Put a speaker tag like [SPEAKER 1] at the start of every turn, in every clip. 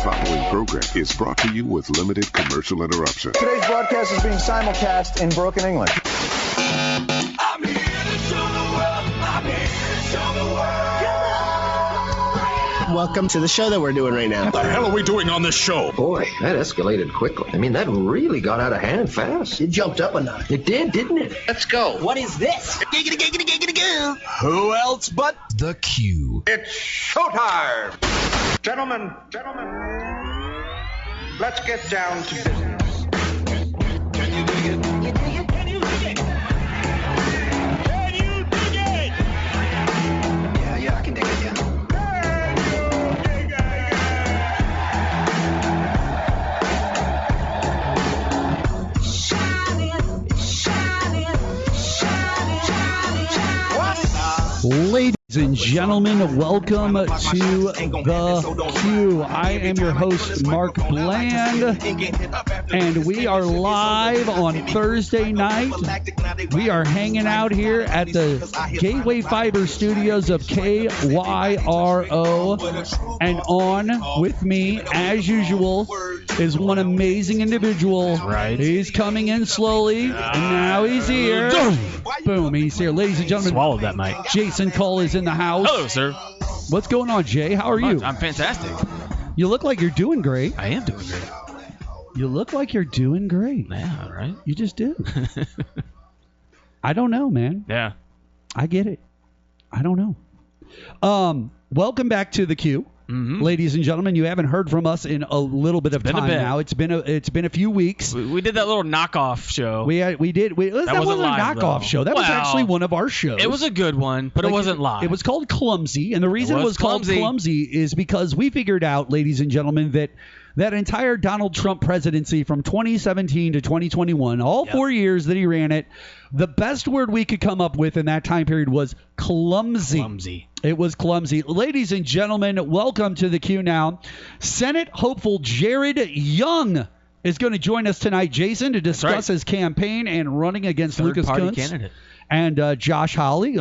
[SPEAKER 1] following program is brought to you with limited commercial interruption.
[SPEAKER 2] Today's broadcast is being simulcast in broken English.
[SPEAKER 3] I'm here to show the world. I'm here to show the world.
[SPEAKER 4] Welcome to the show that we're doing right now.
[SPEAKER 5] What the hell are we doing on this show?
[SPEAKER 6] Boy, that escalated quickly. I mean, that really got out of hand fast.
[SPEAKER 4] It jumped up a notch.
[SPEAKER 6] It did, didn't it?
[SPEAKER 4] Let's go. What is this?
[SPEAKER 3] Giggity, giggity, giggity, goo.
[SPEAKER 5] Who else but
[SPEAKER 7] The Q.
[SPEAKER 5] it's showtime? Gentlemen, let's get down to business.
[SPEAKER 3] Can you dig it? Can you dig it? Can you dig it? Can you dig it?
[SPEAKER 4] Yeah, I can dig it, yeah.
[SPEAKER 8] Ladies and gentlemen, welcome to The Q. I am your host, Mark Bland, and we are live on Thursday night. We are hanging out here at the Gateway Fiber Studios of KYRO, and on with me, as usual, is one amazing individual.
[SPEAKER 7] Right.
[SPEAKER 8] He's coming in slowly, and now he's here. Boom, he's here. Ladies and gentlemen,
[SPEAKER 7] Swallowed that mic.
[SPEAKER 8] Jason Cole is in the house.
[SPEAKER 7] Hello, sir.
[SPEAKER 8] What's going on, Jay? How are you?
[SPEAKER 7] I'm fantastic.
[SPEAKER 8] You look like you're doing great.
[SPEAKER 7] I am doing great.
[SPEAKER 8] You look like you're doing great.
[SPEAKER 7] Yeah, right?
[SPEAKER 8] You just do. I don't know, man.
[SPEAKER 7] Yeah.
[SPEAKER 8] I get it. I don't know. Welcome back to the Q.
[SPEAKER 7] Mm-hmm.
[SPEAKER 8] Ladies and gentlemen, you haven't heard from us in a little bit of
[SPEAKER 7] been a
[SPEAKER 8] time
[SPEAKER 7] bit.
[SPEAKER 8] now. It's been a few weeks.
[SPEAKER 7] We did that little knockoff show.
[SPEAKER 8] That wasn't
[SPEAKER 7] wasn't
[SPEAKER 8] a
[SPEAKER 7] live,
[SPEAKER 8] knockoff
[SPEAKER 7] though.
[SPEAKER 8] show. That was
[SPEAKER 7] Well,
[SPEAKER 8] actually one of our shows.
[SPEAKER 7] It was a good one, but it wasn't live.
[SPEAKER 8] It was called Clumsy, and the reason it was called
[SPEAKER 7] clumsy.
[SPEAKER 8] Clumsy is because we figured out, ladies and gentlemen, that entire Donald Trump presidency from 2017 to 2021, all 4 years that he ran it, the best word we could come up with in that time period was clumsy.
[SPEAKER 7] Clumsy.
[SPEAKER 8] It was clumsy. Ladies and gentlemen, welcome to the Q Now. Senate hopeful Jared Young is going to join us tonight, Jason, to discuss his campaign and running against Lucas Kunce
[SPEAKER 7] candidate.
[SPEAKER 8] and Josh Hawley.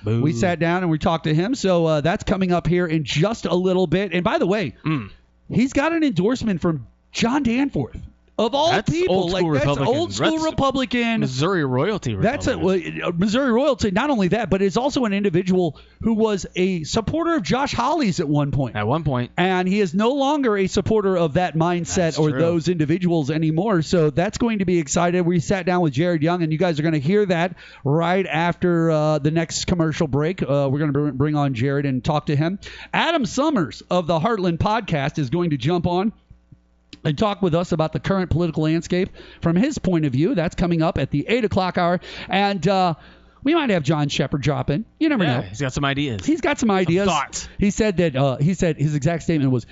[SPEAKER 8] We sat down and we talked to him. So that's coming up here in just a little bit. And by the way, he's got an endorsement from John Danforth. Of all
[SPEAKER 7] That's
[SPEAKER 8] people,
[SPEAKER 7] old school
[SPEAKER 8] that's
[SPEAKER 7] Republican.
[SPEAKER 8] old school
[SPEAKER 7] That's
[SPEAKER 8] Republican.
[SPEAKER 7] Missouri royalty.
[SPEAKER 8] That's Missouri royalty. Not only that, but it's also an individual who was a supporter of Josh Hawley's at one point.
[SPEAKER 7] At one point.
[SPEAKER 8] And he is no longer a supporter of that mindset
[SPEAKER 7] That's
[SPEAKER 8] or
[SPEAKER 7] true.
[SPEAKER 8] those individuals anymore. So that's going to be exciting. We sat down with Jared Young, and you guys are going to hear that right after the next commercial break. We're going to bring on Jared and talk to him. Adam Sommers of the Heartland podcast is going to jump on and talk with us about the current political landscape from his point of view. That's coming up at the 8 o'clock hour. And we might have John Shepard drop in. You never know.
[SPEAKER 7] He's got some ideas.
[SPEAKER 8] He's got some ideas.
[SPEAKER 7] Thoughts.
[SPEAKER 8] He said his exact statement was,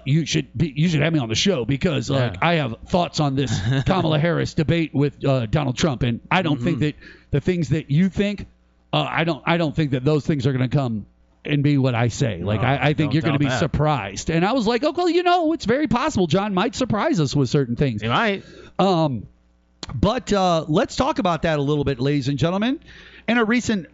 [SPEAKER 8] you should have me on the show because I have thoughts on this Kamala Harris debate with Donald Trump, and I don't think that the things that you think, I don't think that those things are going to come and be what I say. Like, I think you're going to be surprised. And I was like, oh, well, it's very possible John might surprise us with certain things.
[SPEAKER 7] He might.
[SPEAKER 8] But let's talk about that a little bit, ladies and gentlemen. In a recent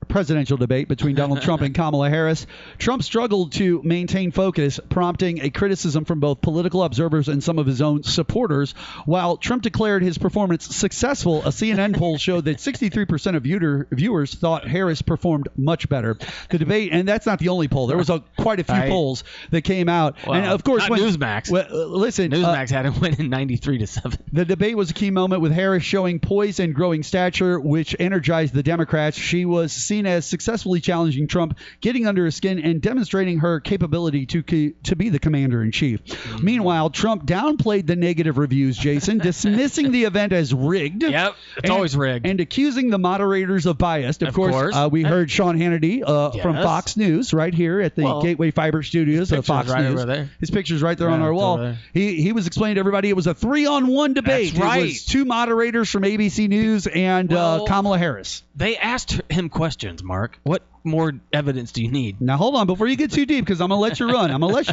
[SPEAKER 8] presidential debate between Donald Trump and Kamala Harris, Trump struggled to maintain focus, prompting a criticism from both political observers and some of his own supporters. While Trump declared his performance successful, a CNN poll showed that 63% of viewers thought Harris performed much better. The debate, and that's not the only poll. There was quite a few polls that came out.
[SPEAKER 7] Well,
[SPEAKER 8] and of course,
[SPEAKER 7] Newsmax.
[SPEAKER 8] Listen,
[SPEAKER 7] Newsmax had him winning 93-7.
[SPEAKER 8] The debate was a key moment with Harris showing poise and growing stature, which energized the Democrats. She was seen as successfully challenging Trump, getting under his skin, and demonstrating her capability to be the commander-in-chief. Meanwhile, Trump downplayed the negative reviews, Jason, dismissing the event as rigged.
[SPEAKER 7] Yep, it's always rigged.
[SPEAKER 8] And accusing the moderators of bias. Of course. We heard Sean Hannity from Fox News right here at the Gateway Fiber Studios of Fox News.
[SPEAKER 7] Over there.
[SPEAKER 8] His picture's right there on our wall. He was explaining to everybody it was a 3-on-1 debate.
[SPEAKER 7] That's right.
[SPEAKER 8] It was two moderators from ABC News and Kamala Harris.
[SPEAKER 7] They asked him questions, Mark. What more evidence do you need?
[SPEAKER 8] Now, hold on. Before you get too deep, because I'm going to let you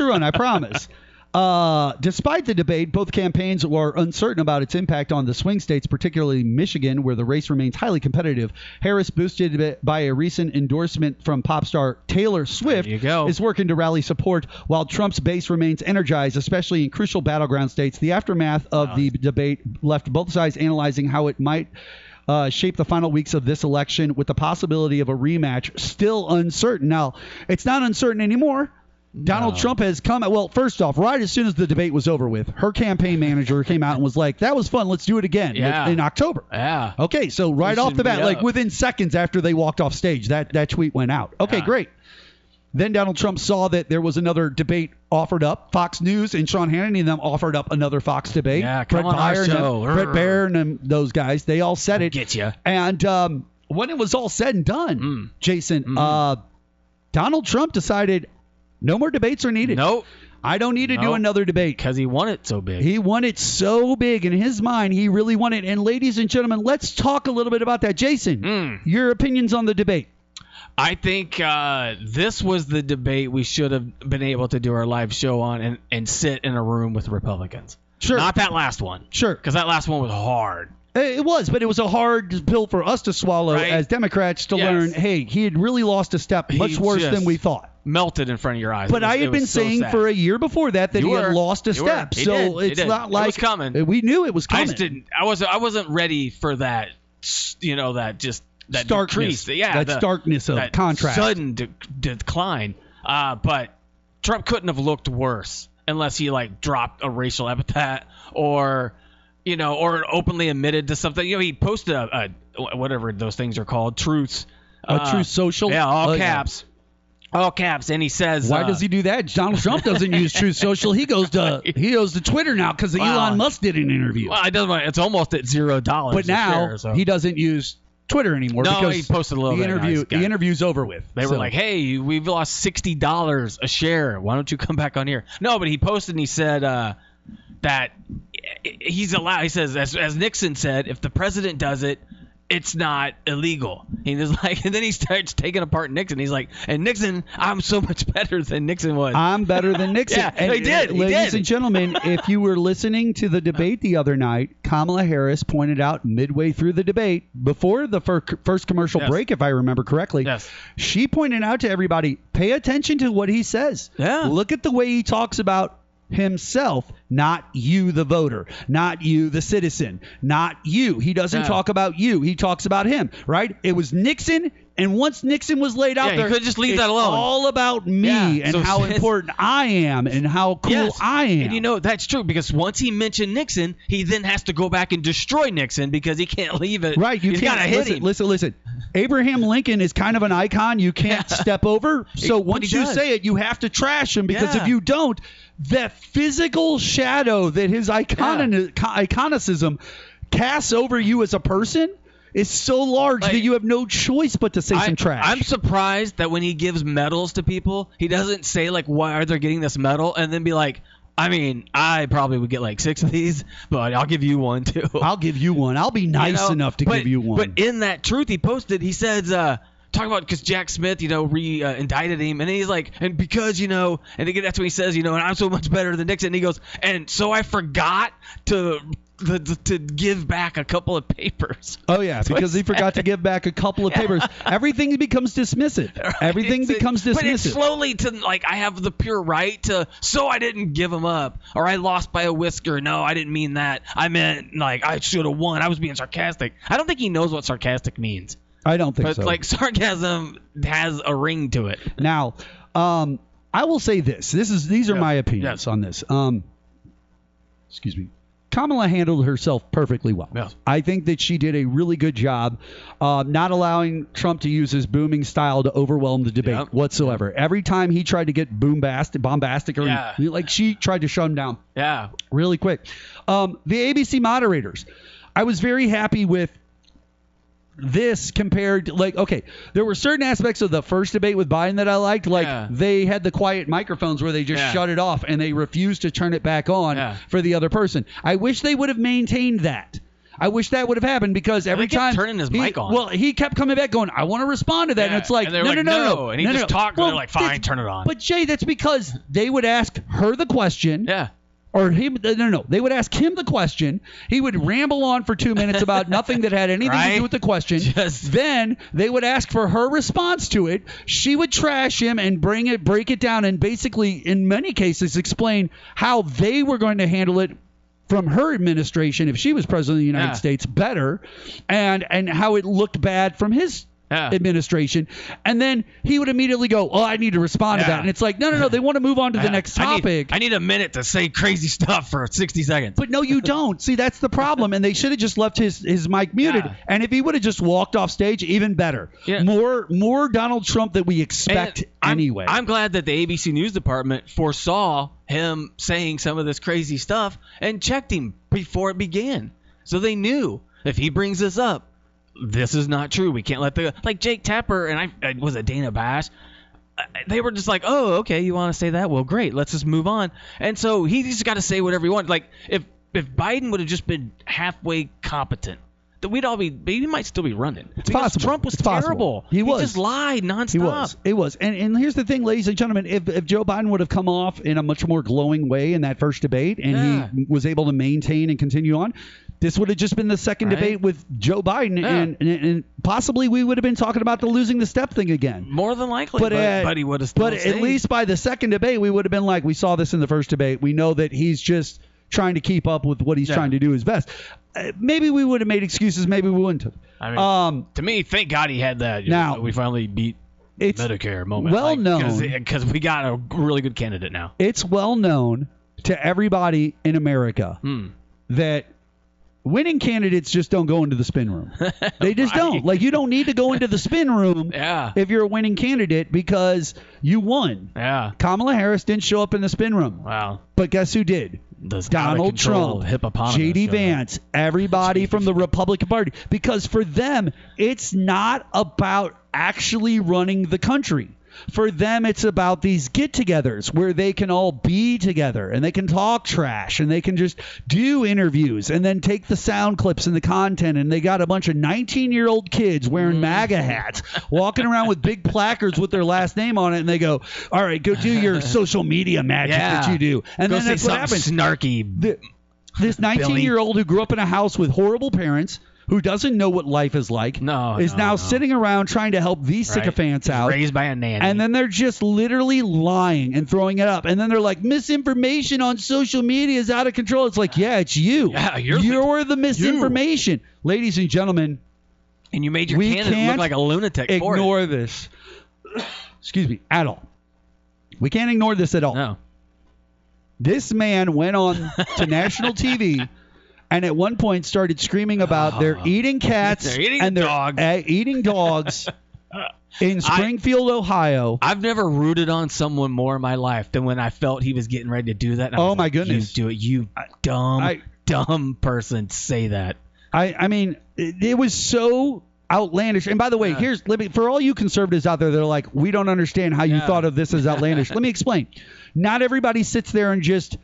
[SPEAKER 8] run. I promise. Despite the debate, both campaigns were uncertain about its impact on the swing states, particularly Michigan, where the race remains highly competitive. Harris, boosted by a recent endorsement from pop star Taylor Swift, is working to rally support, while Trump's base remains energized, especially in crucial battleground states. The aftermath of the debate left both sides analyzing how it might shape the final weeks of this election, with the possibility of a rematch still uncertain. Now, it's not uncertain anymore. Donald Trump has come. Well, first off, right as soon as the debate was over with, her campaign manager came out and was like, "That was fun. Let's do it again in October."
[SPEAKER 7] Yeah.
[SPEAKER 8] Okay, so right off the bat, like within seconds after they walked off stage, that tweet went out. Okay, great. Then Donald Trump saw that there was another debate offered up. Fox News and Sean Hannity and them offered up another Fox debate.
[SPEAKER 7] Yeah, come on our show.
[SPEAKER 8] Brett Baer and those guys, they all said it.
[SPEAKER 7] Get you.
[SPEAKER 8] And when it was all said and done, Jason, Donald Trump decided no more debates are needed.
[SPEAKER 7] Nope.
[SPEAKER 8] I don't need to do another debate.
[SPEAKER 7] Because he won it so big.
[SPEAKER 8] He won it so big. In his mind, he really won it. And ladies and gentlemen, let's talk a little bit about that. Jason, your opinions on the debate.
[SPEAKER 7] I think this was the debate we should have been able to do our live show on and sit in a room with Republicans.
[SPEAKER 8] Sure.
[SPEAKER 7] Not that last one.
[SPEAKER 8] Sure.
[SPEAKER 7] Because that last one was hard.
[SPEAKER 8] It was, but it was a hard pill for us to swallow as Democrats to learn, hey, he had really lost a step much worse than we thought.
[SPEAKER 7] Melted in front of your eyes.
[SPEAKER 8] But I had been saying for a year before that he had lost a step. So it's not like
[SPEAKER 7] it was coming.
[SPEAKER 8] We knew it was coming.
[SPEAKER 7] I just didn't. I wasn't ready for that. That
[SPEAKER 8] starkness.
[SPEAKER 7] Decrease.
[SPEAKER 8] That starkness of
[SPEAKER 7] that
[SPEAKER 8] contrast.
[SPEAKER 7] Sudden decline. But Trump couldn't have looked worse unless he dropped a racial epithet or openly admitted to something. He posted a whatever those things are called, truths.
[SPEAKER 8] Truth Social.
[SPEAKER 7] Yeah, all caps. All caps, and he says,
[SPEAKER 8] "Why does he do that?" Donald Trump doesn't use Truth Social. He goes to Twitter now because Elon Musk did an interview.
[SPEAKER 7] Well, it's almost at $0.
[SPEAKER 8] But now he doesn't use Twitter anymore.
[SPEAKER 7] No,
[SPEAKER 8] because
[SPEAKER 7] he posted a little bit.
[SPEAKER 8] The interview's over with.
[SPEAKER 7] They were like, "Hey, we've lost $60 a share. Why don't you come back on here?" No, but he posted and he said that he's allowed. He says, as Nixon said, if the president does it, it's not illegal. He was like, and then he starts taking apart Nixon. He's like, and Nixon, I'm so much better than Nixon was.
[SPEAKER 8] I'm better than Nixon.
[SPEAKER 7] Yeah,
[SPEAKER 8] and,
[SPEAKER 7] he did.
[SPEAKER 8] Ladies and gentlemen, if you were listening to the debate the other night, Kamala Harris pointed out midway through the debate, before the first commercial break, if I remember correctly, she pointed out to everybody, pay attention to what he says.
[SPEAKER 7] Yeah.
[SPEAKER 8] Look at the way he talks about himself, not you the voter, not you the citizen, not you. He doesn't talk about you. He talks about him, right? It was Nixon, and once Nixon was laid out there,
[SPEAKER 7] you could just leave that alone.
[SPEAKER 8] All about me and how important I am and how cool I am.
[SPEAKER 7] And that's true, because once he mentioned Nixon, he then has to go back and destroy Nixon because he can't leave it.
[SPEAKER 8] Right, you can't
[SPEAKER 7] hit him.
[SPEAKER 8] Listen. Abraham Lincoln is kind of an icon you can't step over. So once you say it, you have to trash him, because if you don't, that physical shadow that his iconicism casts over you as a person is so large that you have no choice but to say some trash.
[SPEAKER 7] I'm surprised that when he gives medals to people, he doesn't say why are they getting this medal, and then be like, I mean, I probably would get 6 of these, but I'll give you one too.
[SPEAKER 8] I'll give you one. I'll be nice enough to give you one.
[SPEAKER 7] But in that truth he posted, he says, talking about, because Jack Smith, indicted him, and he's like, and because, and that's what he says, and I'm so much better than Nixon. And he goes, and so I forgot to give back a couple of papers.
[SPEAKER 8] Oh, yeah, because he forgot to give back a couple of papers. Everything becomes dismissive. Everything becomes dismissive.
[SPEAKER 7] But it's slowly I have the pure right to, so I didn't give him up, or I lost by a whisker. No, I didn't mean that. I meant, I should have won. I was being sarcastic. I don't think he knows what sarcastic means.
[SPEAKER 8] I don't think so.
[SPEAKER 7] But sarcasm has a ring to it.
[SPEAKER 8] Now, I will say this. These are my opinions on this. Excuse me. Kamala handled herself perfectly well. Yes. I think that she did a really good job not allowing Trump to use his booming style to overwhelm the debate whatsoever. Every time he tried to get bombastic, or she tried to shut him down.
[SPEAKER 7] Yeah.
[SPEAKER 8] Really quick. The ABC moderators, I was very happy with this compared to, there were certain aspects of the first debate with Biden that I liked. They had the quiet microphones where they just shut it off and they refused to turn it back on for the other person. I wish they would have maintained that. I wish that would have happened because every
[SPEAKER 7] kept
[SPEAKER 8] time
[SPEAKER 7] turning his mic on.
[SPEAKER 8] Well, he kept coming back going, I want to respond to that, and it's like,
[SPEAKER 7] and they're
[SPEAKER 8] no,
[SPEAKER 7] like,
[SPEAKER 8] no.
[SPEAKER 7] And he just talked, and they're like, fine, turn it on.
[SPEAKER 8] But Jay, that's because they would ask her the question.
[SPEAKER 7] Yeah.
[SPEAKER 8] Or him, no. They would ask him the question. He would ramble on for 2 minutes about nothing that had anything to do with the question. Then they would ask for her response to it. She would trash him and break it down, and basically, in many cases, explain how they were going to handle it from her administration if she was president of the United States better, and how it looked bad from his administration. And then he would immediately go, oh, I need to respond to that. And it's like, no. They want to move on to the next topic.
[SPEAKER 7] I need a minute to say crazy stuff for 60 seconds.
[SPEAKER 8] But no, you don't. See, that's the problem. And they should have just left his mic muted.
[SPEAKER 7] Yeah.
[SPEAKER 8] And if he would have just walked off stage, even better. Yeah. More Donald Trump that we expect anyway.
[SPEAKER 7] I'm glad that the ABC News Department foresaw him saying some of this crazy stuff and checked him before it began. So they knew if he brings this up, this is not true. We can't let like Jake Tapper and I was it Dana Bash. They were just like, oh, okay, you want to say that? Well, great. Let's just move on. And so he just got to say whatever he wanted. Like if Biden would have just been halfway competent, that he might still be running.
[SPEAKER 8] It's possible.
[SPEAKER 7] Trump was terrible.
[SPEAKER 8] He
[SPEAKER 7] just lied nonstop.
[SPEAKER 8] It was. And here's the thing, ladies and gentlemen, if Joe Biden would have come off in a much more glowing way in that first debate and he was able to maintain and continue on, this would have just been the second debate with Joe Biden, and possibly we would have been talking about the losing the step thing again.
[SPEAKER 7] More than likely, but he would have still stayed.
[SPEAKER 8] At least by the second debate, we would have been like, we saw this in the first debate. We know that he's just trying to keep up with what he's trying to do his best. Maybe we would have made excuses. Maybe we wouldn't have.
[SPEAKER 7] I mean, to me, thank God he had that. Now, we finally beat Medicare moment.
[SPEAKER 8] Well known.
[SPEAKER 7] Because we got a really good candidate now.
[SPEAKER 8] It's well known to everybody in America that winning candidates just don't go into the spin room. They just don't. Like, you don't need to go into the spin room if you're a winning candidate because you won.
[SPEAKER 7] Yeah.
[SPEAKER 8] Kamala Harris didn't show up in the spin room.
[SPEAKER 7] Wow.
[SPEAKER 8] But guess who did? Donald Trump, J.D. Vance, everybody from the Republican Party. Because for them, it's not about actually running the country. For them, it's about these get-togethers where they can all be together and they can talk trash and they can just do interviews and then take the sound clips and the content, and they got a bunch of 19-year-old kids wearing MAGA hats walking around with big placards with their last name on it, and they go, all right, go do your social media magic that you do. And then that's what happens.
[SPEAKER 7] Snarky.
[SPEAKER 8] This 19-year-old who grew up in a house with horrible parents, who doesn't know what life is like, is now sitting around trying to help these sycophants out.
[SPEAKER 7] Raised by a nanny.
[SPEAKER 8] And then they're just literally lying and throwing it up. And then they're like, misinformation on social media is out of control. It's like, yeah, it's you.
[SPEAKER 7] Yeah,
[SPEAKER 8] you're the misinformation. Ladies and gentlemen.
[SPEAKER 7] And you made your candidate look like a lunatic for it.
[SPEAKER 8] Ignore this. Excuse me, at all. We can't ignore this at all.
[SPEAKER 7] No.
[SPEAKER 8] This man went on to national TV and at one point started screaming about they're eating cats and they're eating dogs in Springfield, Ohio.
[SPEAKER 7] I've never rooted on someone more in my life than when I felt he was getting ready to do that.
[SPEAKER 8] Oh, my goodness.
[SPEAKER 7] You do it. You dumb person. Say that.
[SPEAKER 8] I mean, it was so outlandish. And by the way, for all you conservatives out there that are like, we don't understand how you thought of this as outlandish. Let me explain. Not everybody sits there and just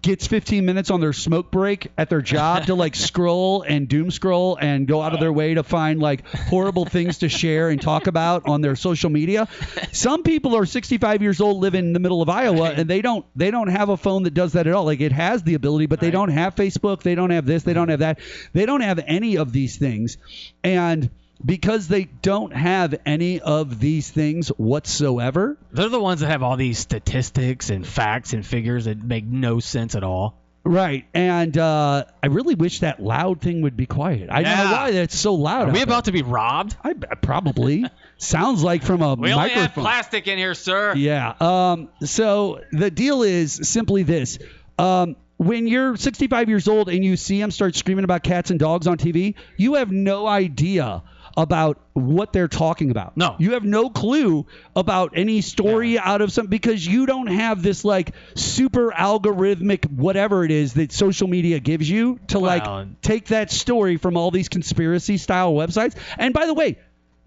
[SPEAKER 8] gets 15 minutes on their smoke break at their job to like scroll and doom scroll and go out of their way to find like horrible things to share and talk about on their social media. Some people are 65 years old, live in the middle of Iowa, and they don't have a phone that does that at all. Like, it has the ability, but they don't have Facebook, they don't have this, they don't have that. They don't have any of these things. And because they don't have any of these things whatsoever.
[SPEAKER 7] They're the ones that have all these statistics and facts and figures that make no sense at all.
[SPEAKER 8] Right. And I really wish that loud thing would be quiet. I don't know why that's so loud.
[SPEAKER 7] Are we about to be robbed?
[SPEAKER 8] Probably. Sounds like from a
[SPEAKER 7] we
[SPEAKER 8] microphone.
[SPEAKER 7] only have plastic in here, sir.
[SPEAKER 8] Yeah. So the deal is simply this. When you're 65 years old and you see them start screaming about cats and dogs on TV, you have no idea about what they're talking about.
[SPEAKER 7] No.
[SPEAKER 8] You have no clue about any story out of something because you don't have this like super algorithmic whatever it is that social media gives you to like take that story from all these conspiracy style websites. And by the way,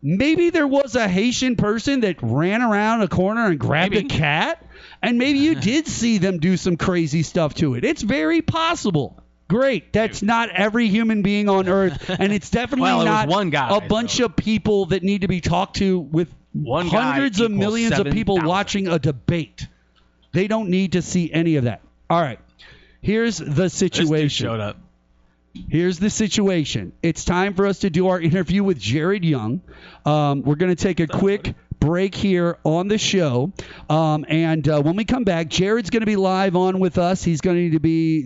[SPEAKER 8] maybe there was a Haitian person that ran around a corner and grabbed a cat, and maybe you did see them do some crazy stuff to it. It's very possible. Great. That's not every human being on earth, and it's definitely
[SPEAKER 7] Well, it was
[SPEAKER 8] not
[SPEAKER 7] one guy,
[SPEAKER 8] a bunch of people that need to be talked to with
[SPEAKER 7] One guy
[SPEAKER 8] hundreds of
[SPEAKER 7] equals
[SPEAKER 8] millions of people
[SPEAKER 7] 7,000.
[SPEAKER 8] watching a debate. They don't need to see any of that. All right. Here's the
[SPEAKER 7] This dude
[SPEAKER 8] situation.
[SPEAKER 7] showed up.
[SPEAKER 8] Here's the situation. It's time for us to do our interview with Jared Young. We're going to take a quick break here on the show. And when we come back, Jared's going to be live on with us. He's going to be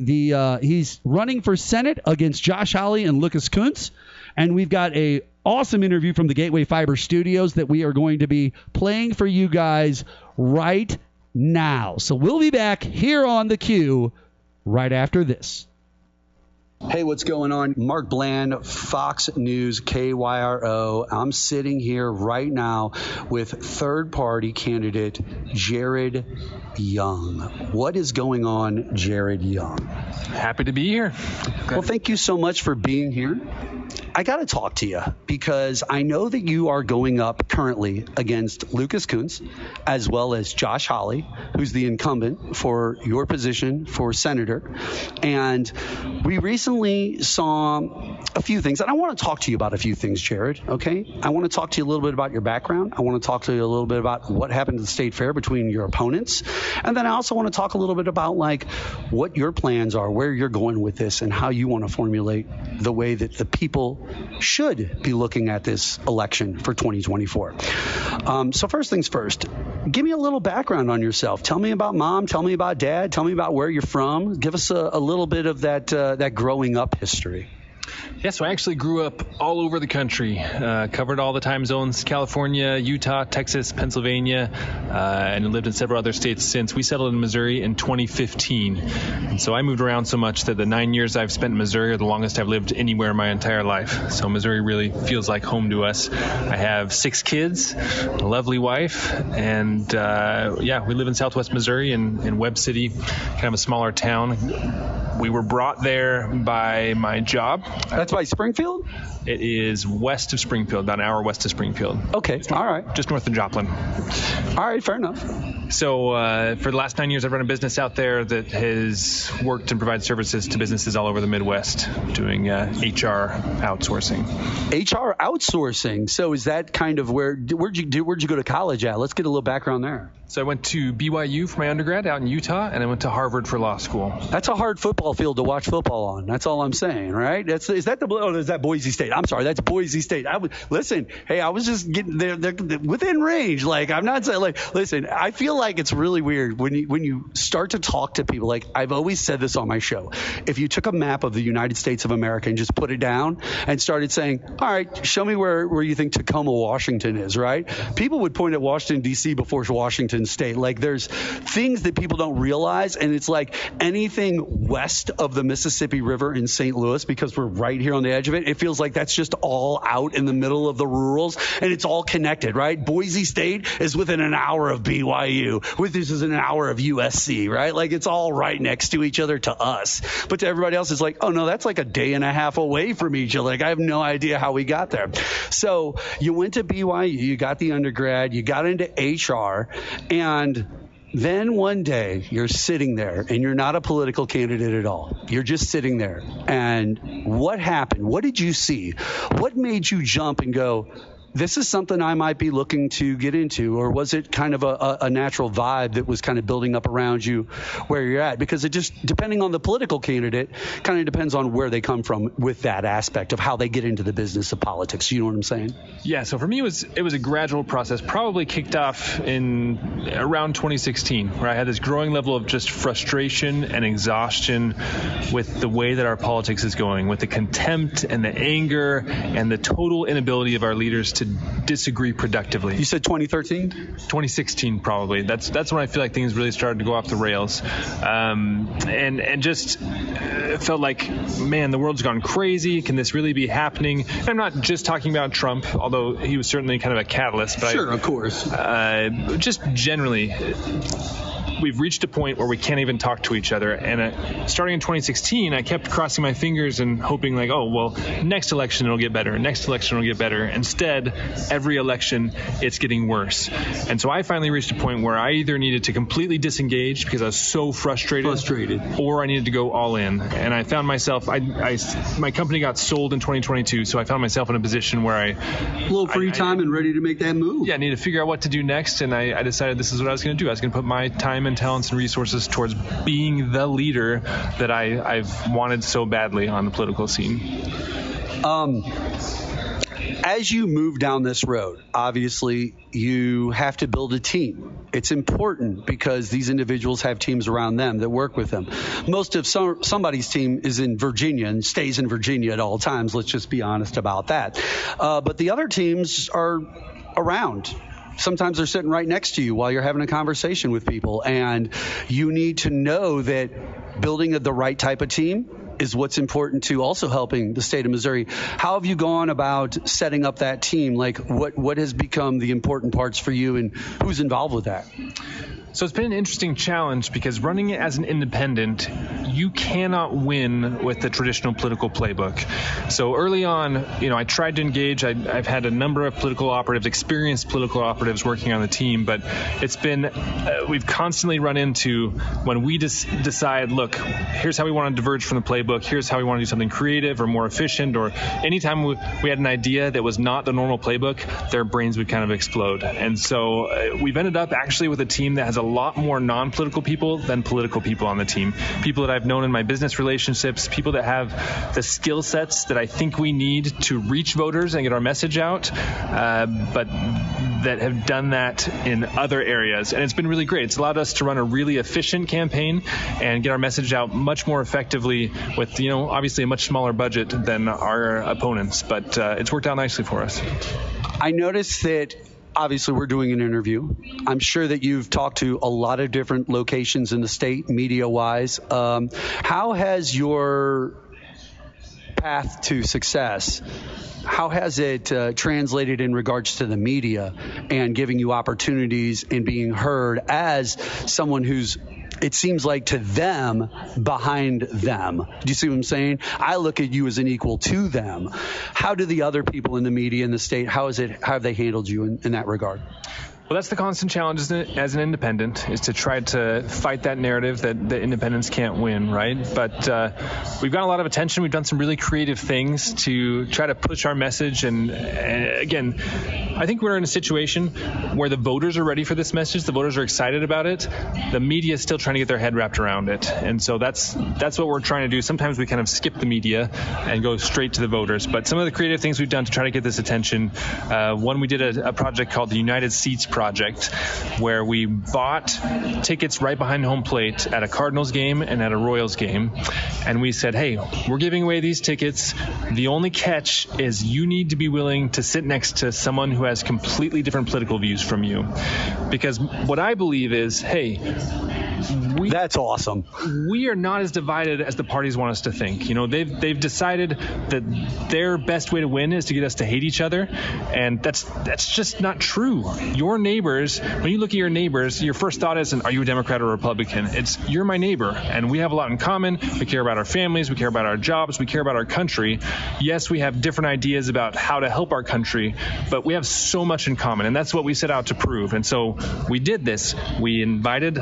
[SPEAKER 8] he's running for Senate against Josh Hawley and Lucas Kunce. And we've got a awesome interview from the Gateway Fiber Studios that we are going to be playing for you guys right now. So we'll be back here on the Q right after this. Hey, what's going on? Mark Bland, Fox News, KYRO. I'm sitting here right now with third-party candidate Jared Young. What is going on, Jared Young?
[SPEAKER 9] Happy to be here.
[SPEAKER 8] Well, thank you so much for being here. I got to talk to you because I know that you are going up currently against Lucas Kunce as well as Josh Hawley, who's the incumbent for your position for senator. And we recently saw a few things, and I want to talk to you about a few things, Jared, okay? I want to talk to you a little bit about your background. I want to talk to you a little bit about what happened at the state fair between your opponents. And then I also want to talk a little bit about, like, what your plans are, where you're going with this, and how you want to formulate the way that the people should be looking at this election for 2024. So first things first, give me a little background on yourself. Tell me about mom. Tell me about dad. Tell me about where you're from. Give us a little bit of that growing up history.
[SPEAKER 9] Yeah, so I actually grew up all over the country, covered all the time zones, California, Utah, Texas, Pennsylvania, and lived in several other states since. We settled in Missouri in 2015. And so I moved around so much that the 9 years I've spent in Missouri are the longest I've lived anywhere in my entire life. So Missouri really feels like home to us. I have 6 kids, a lovely wife, and we live in Southwest Missouri in Webb City, kind of a smaller town. We were brought there by my job.
[SPEAKER 8] That's by Springfield?
[SPEAKER 9] It is west of Springfield, about an hour west of Springfield.
[SPEAKER 8] Okay, all right.
[SPEAKER 9] Just north of Joplin.
[SPEAKER 8] All right, fair enough.
[SPEAKER 9] So for the last 9 years, I've run a business out there that has worked and provided services to businesses all over the Midwest, doing HR outsourcing.
[SPEAKER 8] HR outsourcing. So is that kind of where'd you go to college at? Let's get a little background there.
[SPEAKER 9] So I went to BYU for my undergrad out in Utah, and I went to Harvard for law school.
[SPEAKER 8] That's a hard football field to watch football on. That's all I'm saying, right? Is that Boise State? I'm sorry, that's Boise State. I was just getting there within range. Like, I'm not saying, like, listen, I feel like it's really weird when you start to talk to people. Like, I've always said this on my show. If you took a map of the United States of America and just put it down and started saying, all right, show me where you think Tacoma, Washington is, right? People would point at Washington, D.C. before Washington State. Like, there's things that people don't realize, and it's like anything west of the Mississippi River in St. Louis, because we're right here on the edge of it, it feels like that's just all out in the middle of the rurals, and it's all connected, right? Boise State is within an hour of BYU, which is an hour of USC, right? Like, it's all right next to each other to us. But to everybody else, it's like, oh, no, that's like a day and a half away from each other. Like, I have no idea how we got there. So you went to BYU, you got the undergrad, you got into HR, and then one day you're sitting there and you're not a political candidate at all. You're just sitting there. And what happened? What did you see? What made you jump and go, this is something I might be looking to get into? Or was it kind of a natural vibe that was kind of building up around you where you're at? Because it just, depending on the political candidate, kind of depends on where they come from with that aspect of how they get into the business of politics. You know what I'm saying?
[SPEAKER 9] Yeah, so for me, it was a gradual process, probably kicked off in around 2016, where I had this growing level of just frustration and exhaustion with the way that our politics is going, with the contempt and the anger and the total inability of our leaders to disagree productively.
[SPEAKER 8] You said 2013?
[SPEAKER 9] 2016, probably. That's when I feel like things really started to go off the rails. And just felt like, man, the world's gone crazy. Can this really be happening? And I'm not just talking about Trump, although he was certainly kind of a catalyst. But
[SPEAKER 8] sure, of course.
[SPEAKER 9] Just generally, we've reached a point where we can't even talk to each other. And starting in 2016, I kept crossing my fingers and hoping like, oh, well, next election it'll get better. Next election it'll get better. Instead, every election it's getting worse. And so I finally reached a point where I either needed to completely disengage because I was so frustrated, or I needed to go all in. And I found myself, my company got sold in 2022, so I found myself in a position where a
[SPEAKER 10] little free time and ready to make that move.
[SPEAKER 9] Yeah, I needed to figure out what to do next, and I decided this is what I was going to do. I was going to put my time and talents and resources towards being the leader that I've wanted so badly on the political scene.
[SPEAKER 10] As you move down this road, obviously you have to build a team. It's important because these individuals have teams around them that work with them. Most of somebody's team is in Virginia and stays in Virginia at all times. Let's just be honest about that. But the other teams are around. Sometimes they're sitting right next to you while you're having a conversation with people. And you need to know that building the right type of team is what's important to also helping the state of Missouri. How have you gone about setting up that team? Like what has become the important parts for you and who's involved with that?
[SPEAKER 9] So it's been an interesting challenge because running it as an independent, you cannot win with the traditional political playbook. So early on, I tried to engage. I've had a number of political operatives, experienced political operatives working on the team, but it's been, we've constantly run into when we decide, look, here's how we want to diverge from the playbook. Here's how we want to do something creative or more efficient, or anytime we had an idea that was not the normal playbook, their brains would kind of explode. And so we've ended up actually with a team that has a lot more non-political people than political people on the team. People that I've known in my business relationships, people that have the skill sets that I think we need to reach voters and get our message out, but that have done that in other areas. And it's been really great. It's allowed us to run a really efficient campaign and get our message out much more effectively with, obviously a much smaller budget than our opponents. But it's worked out nicely for us.
[SPEAKER 10] I noticed that obviously we're doing an interview. I'm sure that you've talked to a lot of different locations in the state, media-wise. How has your path to success, how has it translated in regards to the media and giving you opportunities and being heard as someone who's, it seems like to them, behind them? Do you see what I'm saying? I look at you as an equal to them. How do the other people in the media in the state, how have they handled you in that regard?
[SPEAKER 9] Well, that's the constant challenge as an independent, is to try to fight that narrative that independents can't win, right? But we've got a lot of attention. We've done some really creative things to try to push our message. And again, I think we're in a situation where the voters are ready for this message. The voters are excited about it. The media is still trying to get their head wrapped around it. And so that's what we're trying to do. Sometimes we kind of skip the media and go straight to the voters. But some of the creative things we've done to try to get this attention, one, we did a project called the United Seats Project, where we bought tickets right behind home plate at a Cardinals game and at a Royals game. And we said, hey, we're giving away these tickets. The only catch is you need to be willing to sit next to someone who has completely different political views from you. Because what I believe is, hey, that's awesome. We are not as divided as the parties want us to think. They've decided that their best way to win is to get us to hate each other, and that's just not true. Your neighbors, when you look at your neighbors, your first thought isn't, are you a Democrat or a Republican? It's, you're my neighbor, and we have a lot in common. We care about our families, we care about our jobs, we care about our country. Yes, we have different ideas about how to help our country, but we have so much in common, and that's what we set out to prove. And so we did this. We invited,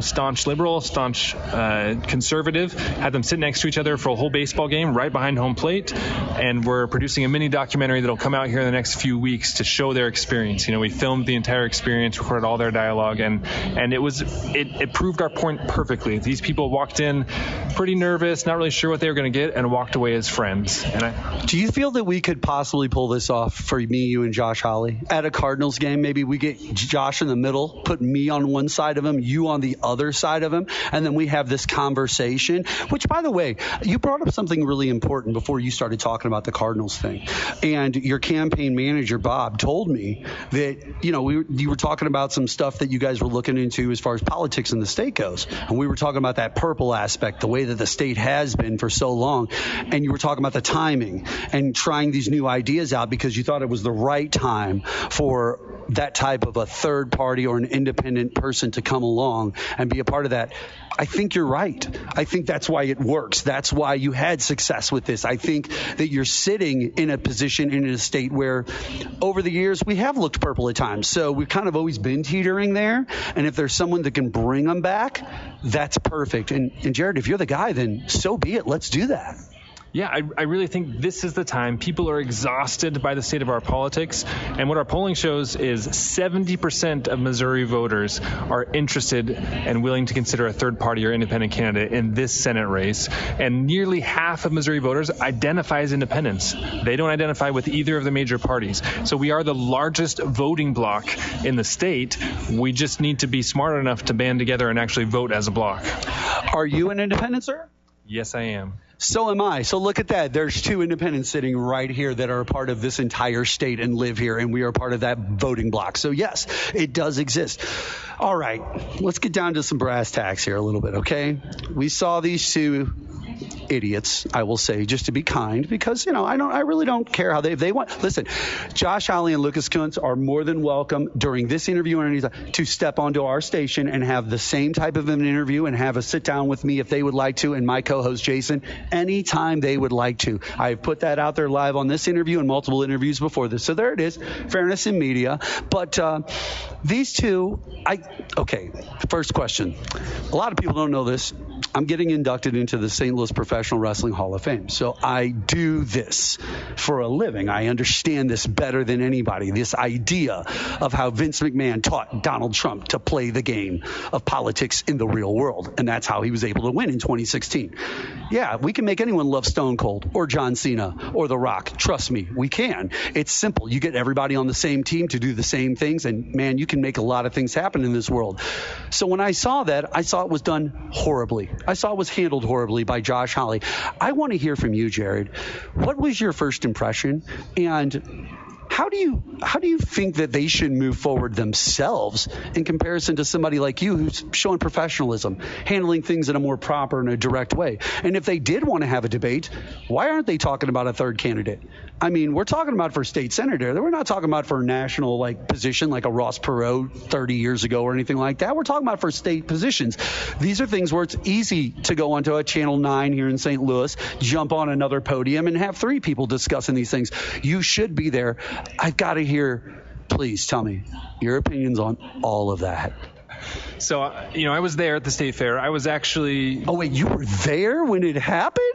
[SPEAKER 9] staunch liberal, staunch conservative, had them sit next to each other for a whole baseball game right behind home plate, and we're producing a mini documentary that'll come out here in the next few weeks to show their experience. We filmed the entire experience, recorded all their dialogue, and it proved our point perfectly. These people walked in pretty nervous, not really sure what they were going to get, and walked away as friends.
[SPEAKER 10] Do you feel that we could possibly pull this off for me, you, and Josh Hawley at a Cardinals game? Maybe we get Josh in the middle, put me on one side of him, you on the other side of him, and then we have this conversation, which, by the way, you brought up something really important before you started talking about the Cardinals thing. And your campaign manager, Bob, told me that, you were talking about some stuff that you guys were looking into as far as politics in the state goes. And we were talking about that purple aspect, the way that the state has been for so long. And you were talking about the timing and trying these new ideas out because you thought it was the right time for that type of a third party or an independent person to come along and be a part of that. I think you're right. I think that's why it works. That's why you had success with this. I think that you're sitting in a position in a state where over the years we have looked purple at times. So we've kind of always been teetering there. And if there's someone that can bring them back, that's perfect. And Jared, if you're the guy, then so be it. Let's do that.
[SPEAKER 9] Yeah, I really think this is the time. People are exhausted by the state of our politics. And what our polling shows is 70% of Missouri voters are interested and willing to consider a third party or independent candidate in this Senate race. And nearly half of Missouri voters identify as independents. They don't identify with either of the major parties. So we are the largest voting bloc in the state. We just need to be smart enough to band together and actually vote as a bloc.
[SPEAKER 10] Are you an independent, sir?
[SPEAKER 9] Yes, I am.
[SPEAKER 10] So am I. So look at that. There's two independents sitting right here that are a part of this entire state and live here, and we are part of that voting block. So yes, it does exist. All right, let's get down to some brass tacks here a little bit, okay? We saw these two idiots, I will say, just to be kind, because I really don't care how they want. Listen, Josh Hawley and Lucas Kunce are more than welcome during this interview and anytime to step onto our station and have the same type of an interview and have a sit down with me if they would like to, and my co-host Jason, anytime they would like to. I've put that out there live on this interview and multiple interviews before this. So there it is, fairness in media. But these two, okay, first question. A lot of people don't know this. I'm getting inducted into the St. Louis Professional Wrestling Hall of Fame. So I do this for a living. I understand this better than anybody, this idea of how Vince McMahon taught Donald Trump to play the game of politics in the real world. And that's how he was able to win in 2016. Yeah, we can make anyone love Stone Cold or John Cena or The Rock. Trust me, we can. It's simple. You get everybody on the same team to do the same things, and man, you can make a lot of things happen in this world. So when I saw that, I saw it was done horribly. I saw it was handled horribly by Josh Hawley. I want to hear from you, Jared. What was your first impression, and how do you think that they should move forward themselves in comparison to somebody like you who's showing professionalism, handling things in a more proper and a direct way? And if they did want to have a debate, why aren't they talking about a third candidate? I mean, we're talking about for state senator. We're not talking about for a national position like a Ross Perot 30 years ago or anything like that. We're talking about for state positions. These are things where it's easy to go onto a Channel 9 here in St. Louis, jump on another podium, and have three people discussing these things. You should be there. I've got to hear, please tell me your opinions on all of that.
[SPEAKER 9] So, I was there at the state fair. I was actually...
[SPEAKER 10] Oh, wait, you were there when it happened?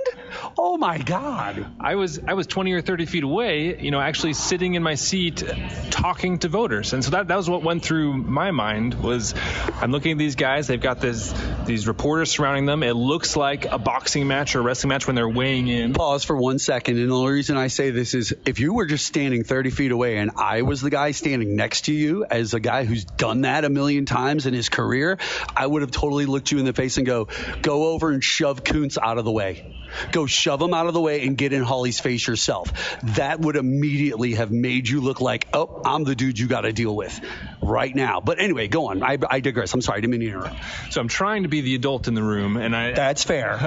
[SPEAKER 10] Oh, my God.
[SPEAKER 9] I was 20 or 30 feet away, actually sitting in my seat talking to voters. And so that was what went through my mind was I'm looking at these guys. They've got these reporters surrounding them. It looks like a boxing match or a wrestling match when they're weighing in.
[SPEAKER 10] Pause for 1 second. And the only reason I say this is if you were just standing 30 feet away and I was the guy standing next to you as a guy who's done that a million times in his career, I would have totally looked you in the face and go over and shove Kunce out of the way. Go shove him out of the way and get in Hawley's face yourself. That would immediately have made you look like, oh, I'm the dude you got to deal with right now. But anyway, go on. I digress. I'm sorry. I didn't mean to interrupt.
[SPEAKER 9] So I'm trying to be the adult in the room.
[SPEAKER 10] That's fair.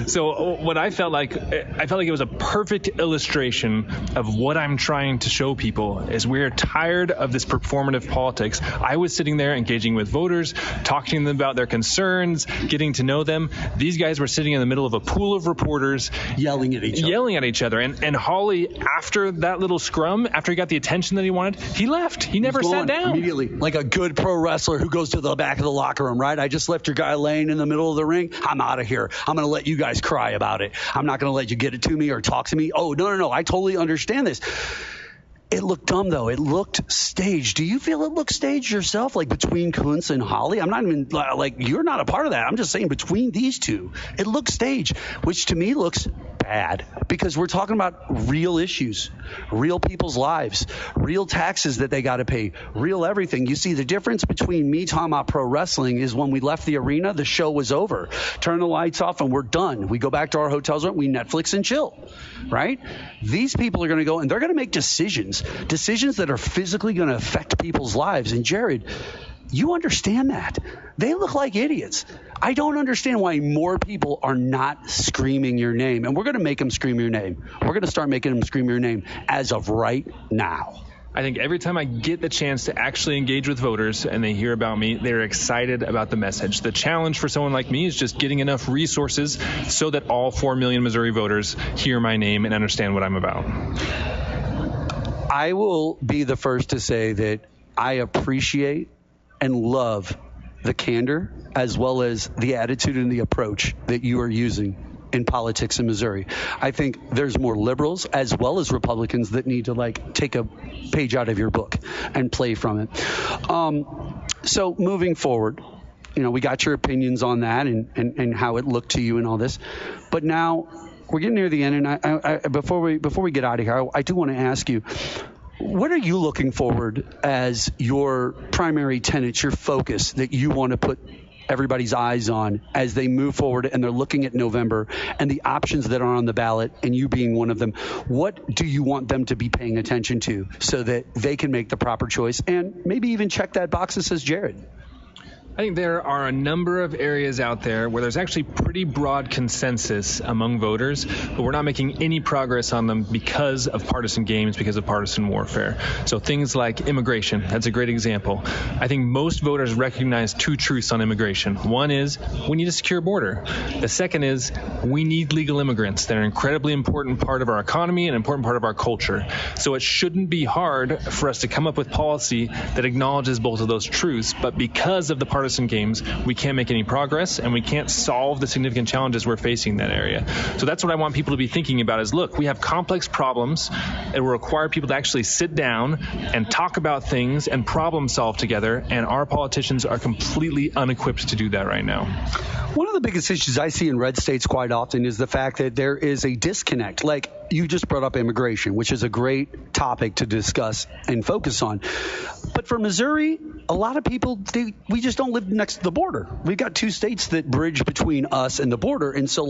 [SPEAKER 9] So what I felt like it was a perfect illustration of what I'm trying to show people is we're tired of this performative politics. I was sitting there engaging with voters, talking to them about their concerns, getting to know them. These guys were sitting in the middle of a pool of reporters
[SPEAKER 10] yelling at each other.
[SPEAKER 9] And Hawley, after that little scrum, after he got the attention that he wanted, he left. He never sat down.
[SPEAKER 10] Immediately, like a good pro wrestler who goes to the back of the locker room, right? I just left your guy laying in the middle of the ring. I'm out of here. I'm going to let you guys cry about it. I'm not going to let you get it to me or talk to me. Oh, no. I totally understand this. It looked dumb, though. It looked staged. Do you feel it looked staged yourself, like between Kunce and Hawley? I'm not even like you're not a part of that. I'm just saying between these two, it looks staged, which to me looks bad because we're talking about real issues, real people's lives, real taxes that they got to pay, real everything. You see, the difference between me talking about pro wrestling is when we left the arena, the show was over. Turn the lights off and we're done. We go back to our hotels room, we Netflix and chill, right? These people are going to go and they're going to make decisions that are physically going to affect people's lives. And Jared, you understand that. They look like idiots. I don't understand why more people are not screaming your name. And we're going to make them scream your name. We're going to start making them scream your name as of right now.
[SPEAKER 9] I think every time I get the chance to actually engage with voters and they hear about me, they're excited about the message. The challenge for someone like me is just getting enough resources so that all 4 million Missouri voters hear my name and understand what I'm about.
[SPEAKER 10] I will be the first to say that I appreciate and love the candor as well as the attitude and the approach that you are using in politics in Missouri. I think there's more liberals as well as Republicans that need to take a page out of your book and play from it. So moving forward, we got your opinions on that and how it looked to you and all this. But now we're getting near the end, and I before we get out of here, I do want to ask you, what are you looking forward as your primary tenets, your focus that you want to put everybody's eyes on as they move forward and they're looking at November and the options that are on the ballot and you being one of them? What do you want them to be paying attention to so that they can make the proper choice and maybe even check that box that says Jared?
[SPEAKER 9] I think there are a number of areas out there where there's actually pretty broad consensus among voters, but we're not making any progress on them because of partisan games, because of partisan warfare. So things like immigration, that's a great example. I think most voters recognize 2 truths on immigration. One is we need a secure border. The second is we need legal immigrants. They're an incredibly important part of our economy and an important part of our culture. So it shouldn't be hard for us to come up with policy that acknowledges both of those truths, but because of the partisan games, we can't make any progress and we can't solve the significant challenges we're facing in that area. So that's what I want people to be thinking about is, look, we have complex problems that will require people to actually sit down and talk about things and problem solve together, and our politicians are completely unequipped to do that right now.
[SPEAKER 10] One of the biggest issues I see in red states quite often is the fact that there is a disconnect. Like you just brought up immigration, which is a great topic to discuss and focus on. But for Missouri, a lot of people, we just don't live next to the border. We've got 2 states that bridge between us and the border. And so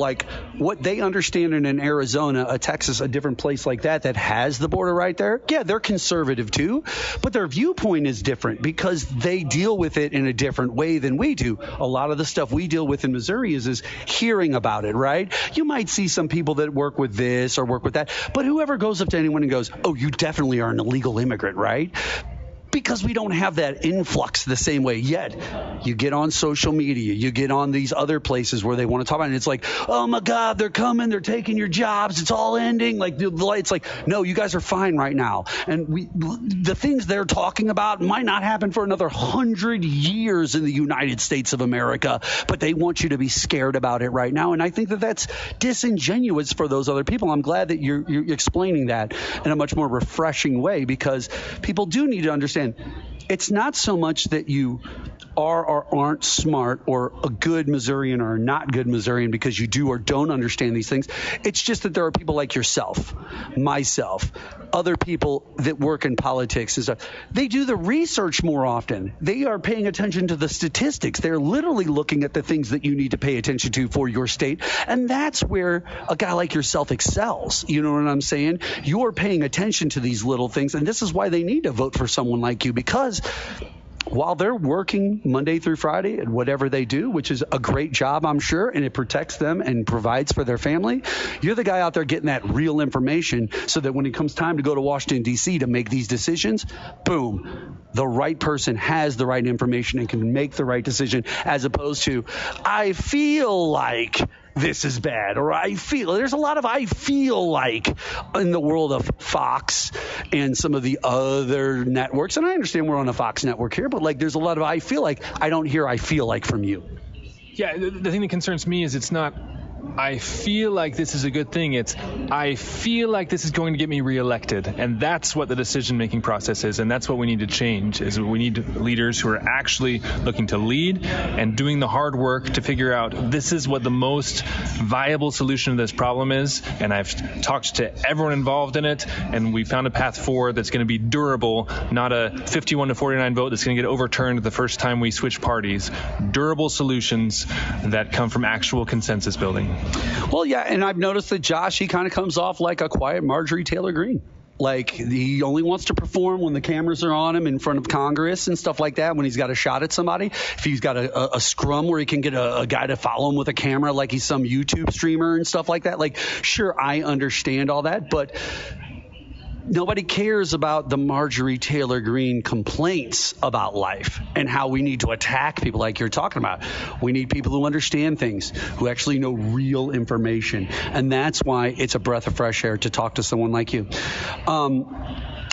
[SPEAKER 10] what they understand in an Arizona, a Texas, a different place like that has the border right there, yeah, they're conservative too, but their viewpoint is different because they deal with it in a different way than we do. A lot of the stuff we deal with in Missouri is hearing about it, right? You might see some people that work with this or work with that, but whoever goes up to anyone and goes, oh, you definitely are an illegal immigrant, right? Because we don't have that influx the same way yet. You get on social media, you get on these other places where they want to talk about it, and it's like, oh my God, they're coming, they're taking your jobs, it's all ending. It's like, no, you guys are fine right now. And the things they're talking about might not happen for another 100 years in the United States of America, but they want you to be scared about it right now. And I think that that's disingenuous for those other people. I'm glad that you're explaining that in a much more refreshing way, because people do need to understand it's not so much that you are or aren't smart or a good Missourian or not good Missourian because you do or don't understand these things. It's just that there are people like yourself, myself, other people that work in politics and stuff. They do the research more often. They are paying attention to the statistics. They're literally looking at the things that you need to pay attention to for your state. And that's where a guy like yourself excels. You know what I'm saying? You're paying attention to these little things. And this is why they need to vote for someone like you, because while they're working Monday through Friday at whatever they do, which is a great job, I'm sure, and it protects them and provides for their family, you're the guy out there getting that real information so that when it comes time to go to Washington, D.C. to make these decisions, boom, the right person has the right information and can make the right decision, as opposed to, I feel like this is bad, or there's a lot of I feel like in the world of Fox and some of the other networks. And I understand we're on a Fox network here, but there's a lot of I feel like. I don't hear I feel like from you.
[SPEAKER 9] Yeah, the thing that concerns me is it's not I feel like this is a good thing. It's I feel like this is going to get me reelected. And that's what the decision-making process is. And that's what we need to change, is we need leaders who are actually looking to lead and doing the hard work to figure out this is what the most viable solution to this problem is. And I've talked to everyone involved in it, and we found a path forward that's going to be durable, not a 51-49 vote that's going to get overturned the first time we switch parties. Durable solutions that come from actual consensus building.
[SPEAKER 10] Well, yeah, and I've noticed that Josh, he kind of comes off like a quiet Marjorie Taylor Greene. Like, he only wants to perform when the cameras are on him in front of Congress and stuff like that, when he's got a shot at somebody. If he's got a scrum where he can get a guy to follow him with a camera like he's some YouTube streamer and stuff like that. Like, sure, I understand all that, but Nobody cares about the Marjorie Taylor Greene complaints about life and how we need to attack people like you're talking about. We need people who understand things, who actually know real information. And that's why it's a breath of fresh air to talk to someone like you.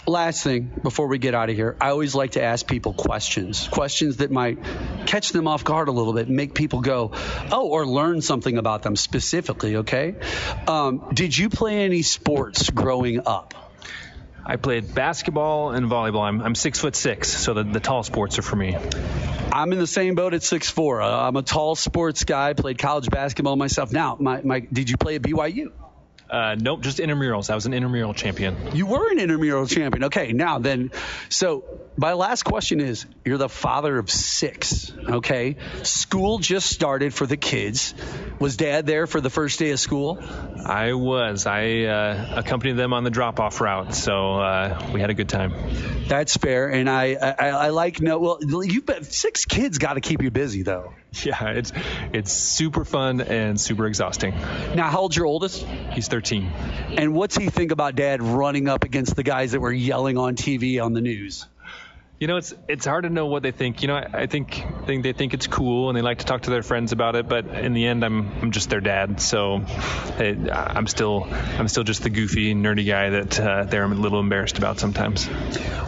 [SPEAKER 10] Last thing before we get out of here, I always like to ask people questions that might catch them off guard a little bit and make people go, oh, or learn something about them specifically, okay? Did you play any sports growing up?
[SPEAKER 9] I played basketball and volleyball. I'm 6'6", so the tall sports are for me.
[SPEAKER 10] I'm in the same boat at 6'4". I'm a tall sports guy, played college basketball myself. Now, did you play at BYU?
[SPEAKER 9] Nope, just intramurals. I was an intramural champion.
[SPEAKER 10] You were an intramural champion. Okay, now then, so my last question is, you're the father of 6, okay? School just started for the kids. Was Dad there for the first day of school?
[SPEAKER 9] I was. I accompanied them on the drop-off route, so we had a good time.
[SPEAKER 10] That's fair, and I like, you've got 6 kids got to keep you busy, though.
[SPEAKER 9] Yeah, it's super fun and super exhausting.
[SPEAKER 10] Now, how old's your oldest?
[SPEAKER 9] He's 13.
[SPEAKER 10] And what's he think about Dad running up against the guys that were yelling on TV on the news?
[SPEAKER 9] You know, it's hard to know what they think. You know, I think they think it's cool and they like to talk to their friends about it. But in the end, I'm just their dad. So I'm still just the goofy, nerdy guy that they're a little embarrassed about sometimes.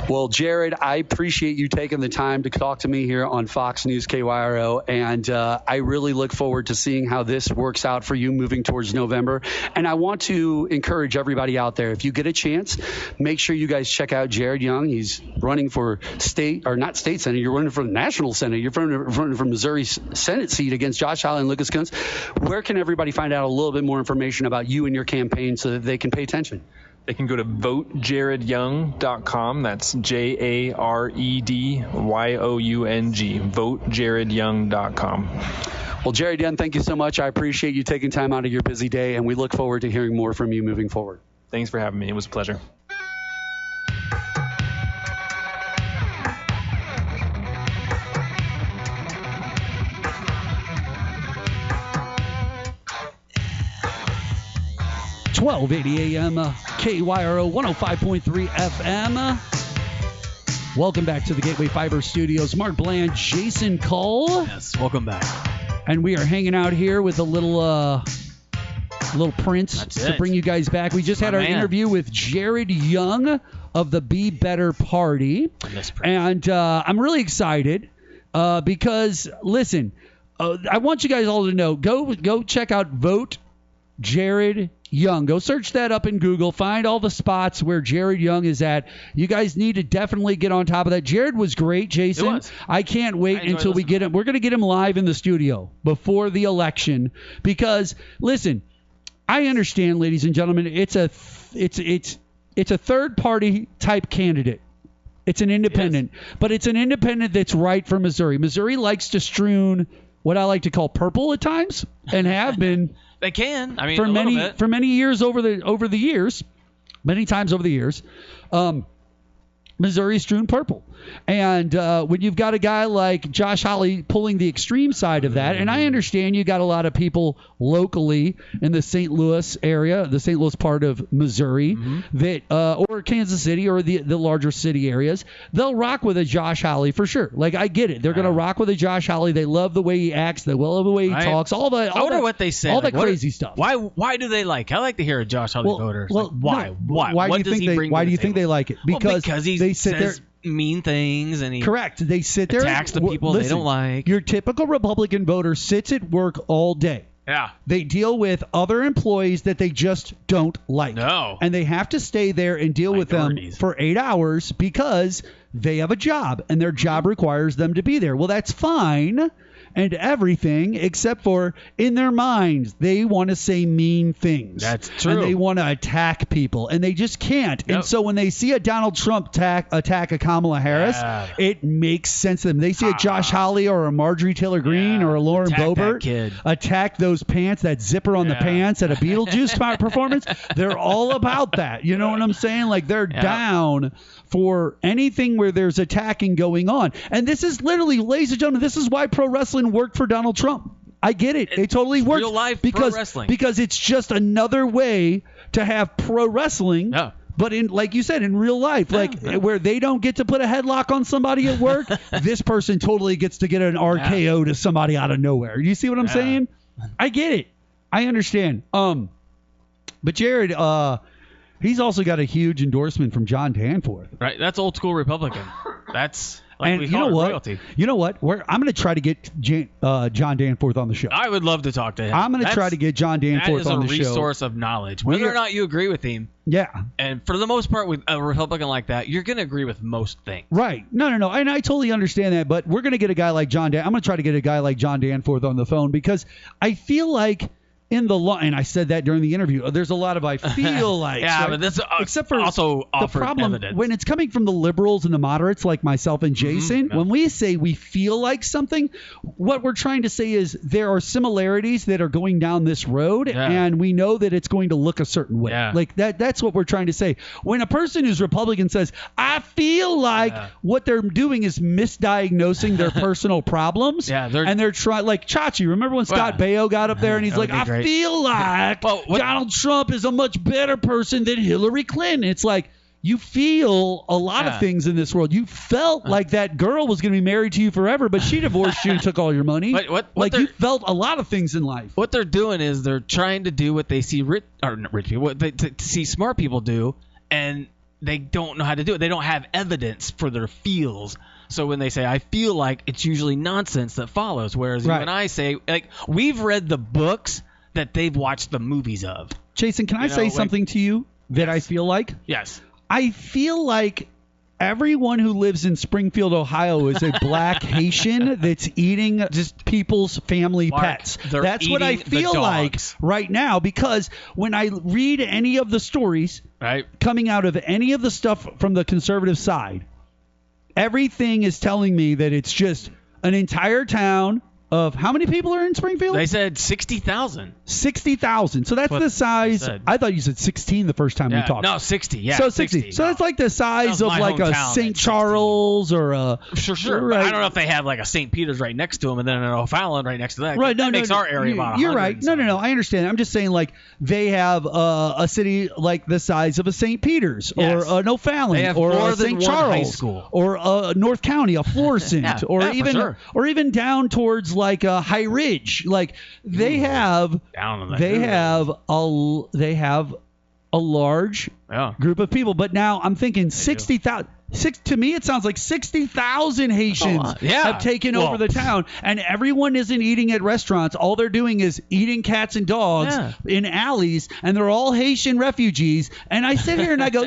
[SPEAKER 10] Well, Jared, I appreciate you taking the time to talk to me here on Fox News KYRO, and I really look forward to seeing how this works out for you moving towards November. And I want to encourage everybody out there, if you get a chance, make sure you guys check out Jared Young. He's running for not state senate, you're running for the national senate. You're running for Missouri's Senate seat against Josh Hawley and Lucas Kunce. Where can everybody find out a little bit more information about you and your campaign so that they can pay attention?
[SPEAKER 9] They can go to votejaredyoung.com. That's JaredYoung. Votejaredyoung.com.
[SPEAKER 10] Well, Jared Young, thank you so much. I appreciate you taking time out of your busy day, and we look forward to hearing more from you moving forward.
[SPEAKER 9] Thanks for having me. It was a pleasure.
[SPEAKER 8] .1280 AM, KYRO 105.3 FM. Welcome back to the Gateway Fiber Studios. Mark Bland, Jason Cole.
[SPEAKER 7] Yes, welcome back.
[SPEAKER 8] And we are hanging out here with a little Prince to bring you guys back. We just had our interview with Jared Young of the Be Better Party. And I'm really excited because, listen, I want you guys all to know, go check out Vote Jared Young. Go search that up in Google. Find all the spots where Jared Young is at. You guys need to definitely get on top of that. Jared was great, Jason.
[SPEAKER 7] It was.
[SPEAKER 8] I can't wait until we get him. We're going to get him live in the studio before the election because, listen, I understand, ladies and gentlemen, it's a third party type candidate. It's an independent, but it's an independent that's right for Missouri. Missouri likes to strewn what I like to call purple at times and have been.
[SPEAKER 7] They can. I mean,
[SPEAKER 8] for many years over the years, many times over the years, Missouri's strewn purple. And when you've got a guy like Josh Hawley pulling the extreme side of that, and I understand you got a lot of people locally in the St. Louis area, the St. Louis part of Missouri, that or Kansas City or the larger city areas, they'll rock with a Josh Hawley for sure. Like, I get it. They're going to rock with a Josh Hawley. They love the way he acts. They love the way he talks. I
[SPEAKER 7] wonder what they say.
[SPEAKER 8] All that crazy stuff.
[SPEAKER 7] Why do they like? I like to hear a Josh Hawley voter.
[SPEAKER 8] Well,
[SPEAKER 7] why?
[SPEAKER 8] Why do you think they like it?
[SPEAKER 7] Because they sit there. Mean things and he
[SPEAKER 8] they sit there
[SPEAKER 7] attacks the people they don't like.
[SPEAKER 8] Your typical Republican voter sits at work all day.
[SPEAKER 7] Yeah.
[SPEAKER 8] They deal with other employees that they just don't like.
[SPEAKER 7] No.
[SPEAKER 8] And they have to stay there and deal with them for 8 hours because they have a job and their job requires them to be there. Well, that's fine and everything, except for in their minds, they want to say mean things.
[SPEAKER 7] That's true.
[SPEAKER 8] And they want to attack people, and they just can't. Yep. And so when they see a Donald Trump attack a Kamala Harris, it makes sense to them. They see a Josh Hawley or a Marjorie Taylor Greene or a Lauren Boebert attack those pants, that zipper on the pants at a Beetlejuice performance. They're all about that. You know what I'm saying? Like, they're down for anything where there's attacking going on. And this is literally, ladies and gentlemen, this is why pro wrestling worked for Donald Trump. I get it. It totally worked.
[SPEAKER 7] Real life
[SPEAKER 8] because,
[SPEAKER 7] pro wrestling.
[SPEAKER 8] Because it's just another way to have pro wrestling, But in, like you said, in real life, where they don't get to put a headlock on somebody at work, this person totally gets to get an RKO to somebody out of nowhere. You see what I'm saying? I get it. I understand. But Jared, he's also got a huge endorsement from John Danforth.
[SPEAKER 7] Right. That's old school Republican. That's like
[SPEAKER 8] and
[SPEAKER 7] we
[SPEAKER 8] you
[SPEAKER 7] call
[SPEAKER 8] know
[SPEAKER 7] it
[SPEAKER 8] what?
[SPEAKER 7] royalty.
[SPEAKER 8] You know what? I'm going to try to get John Danforth on the show.
[SPEAKER 7] I would love to talk to him.
[SPEAKER 8] I'm going to try to get John Danforth on the show.
[SPEAKER 7] That is a resource of knowledge. Whether or not you agree with him.
[SPEAKER 8] Yeah.
[SPEAKER 7] And for the most part, with a Republican like that, you're going to agree with most things.
[SPEAKER 8] Right. No. And I totally understand that. But we're going to get a guy like I'm going to try to get a guy like John Danforth on the phone because I feel like in the law, and I said that during the interview, there's a lot of I feel like.
[SPEAKER 7] Yeah,
[SPEAKER 8] right?
[SPEAKER 7] but that's
[SPEAKER 8] except for
[SPEAKER 7] also
[SPEAKER 8] the problem
[SPEAKER 7] evidence.
[SPEAKER 8] when it's coming from the liberals and the moderates like myself and Jason. When we say we feel like something, what we're trying to say is there are similarities that are going down this road, and we know that it's going to look a certain way.
[SPEAKER 7] Yeah.
[SPEAKER 8] Like that's what we're trying to say. When a person who's Republican says, "I feel like," what they're doing is misdiagnosing their personal problems. And they're trying, like Chachi. Remember when Scott Baio got up there and he's like, "I feel like Donald Trump is a much better person than Hillary Clinton." It's like you feel a lot of things in this world. You felt like that girl was going to be married to you forever, but she divorced you and took all your money.
[SPEAKER 7] What
[SPEAKER 8] you felt a lot of things in life.
[SPEAKER 7] What they're doing is they're trying to do what they see rich people, what they see smart people do, and they don't know how to do it. They don't have evidence for their feels. So when they say, I feel like, it's usually nonsense that follows. Whereas you and I say, like, we've read the books that they've watched the movies of.
[SPEAKER 8] Jason, can I say something to you that I feel like?
[SPEAKER 7] Yes.
[SPEAKER 8] I feel like everyone who lives in Springfield, Ohio is a black Haitian that's eating just people's family pets. That's what I feel like right now, because when I read any of the stories coming out of any of the stuff from the conservative side, everything is telling me that it's just an entire town of how many people are in Springfield?
[SPEAKER 7] They said 60,000.
[SPEAKER 8] 60,000. So that's the size. I thought you said 16 the first time we talked.
[SPEAKER 7] No, 60. Yeah.
[SPEAKER 8] So 60. So that's like the size of like a St. Charles or a.
[SPEAKER 7] Sure.
[SPEAKER 8] Right.
[SPEAKER 7] But I don't know if they have like a St. Peter's right next to them and then an O'Fallon right next to that.
[SPEAKER 8] Right.
[SPEAKER 7] That makes our area about 100.
[SPEAKER 8] You're right. No. I understand. I'm just saying like they have a city like the size of a St. Peter's or an O'Fallon or a St. Charles
[SPEAKER 7] high school.
[SPEAKER 8] or a North County, a Florissant or even down towards like a High Ridge. Like they have a large group of people. But now I'm thinking 60,000. To me, it sounds like 60,000 Haitians have taken over the town, and everyone isn't eating at restaurants. All they're doing is eating cats and dogs in alleys, and they're all Haitian refugees. And I sit here and I go,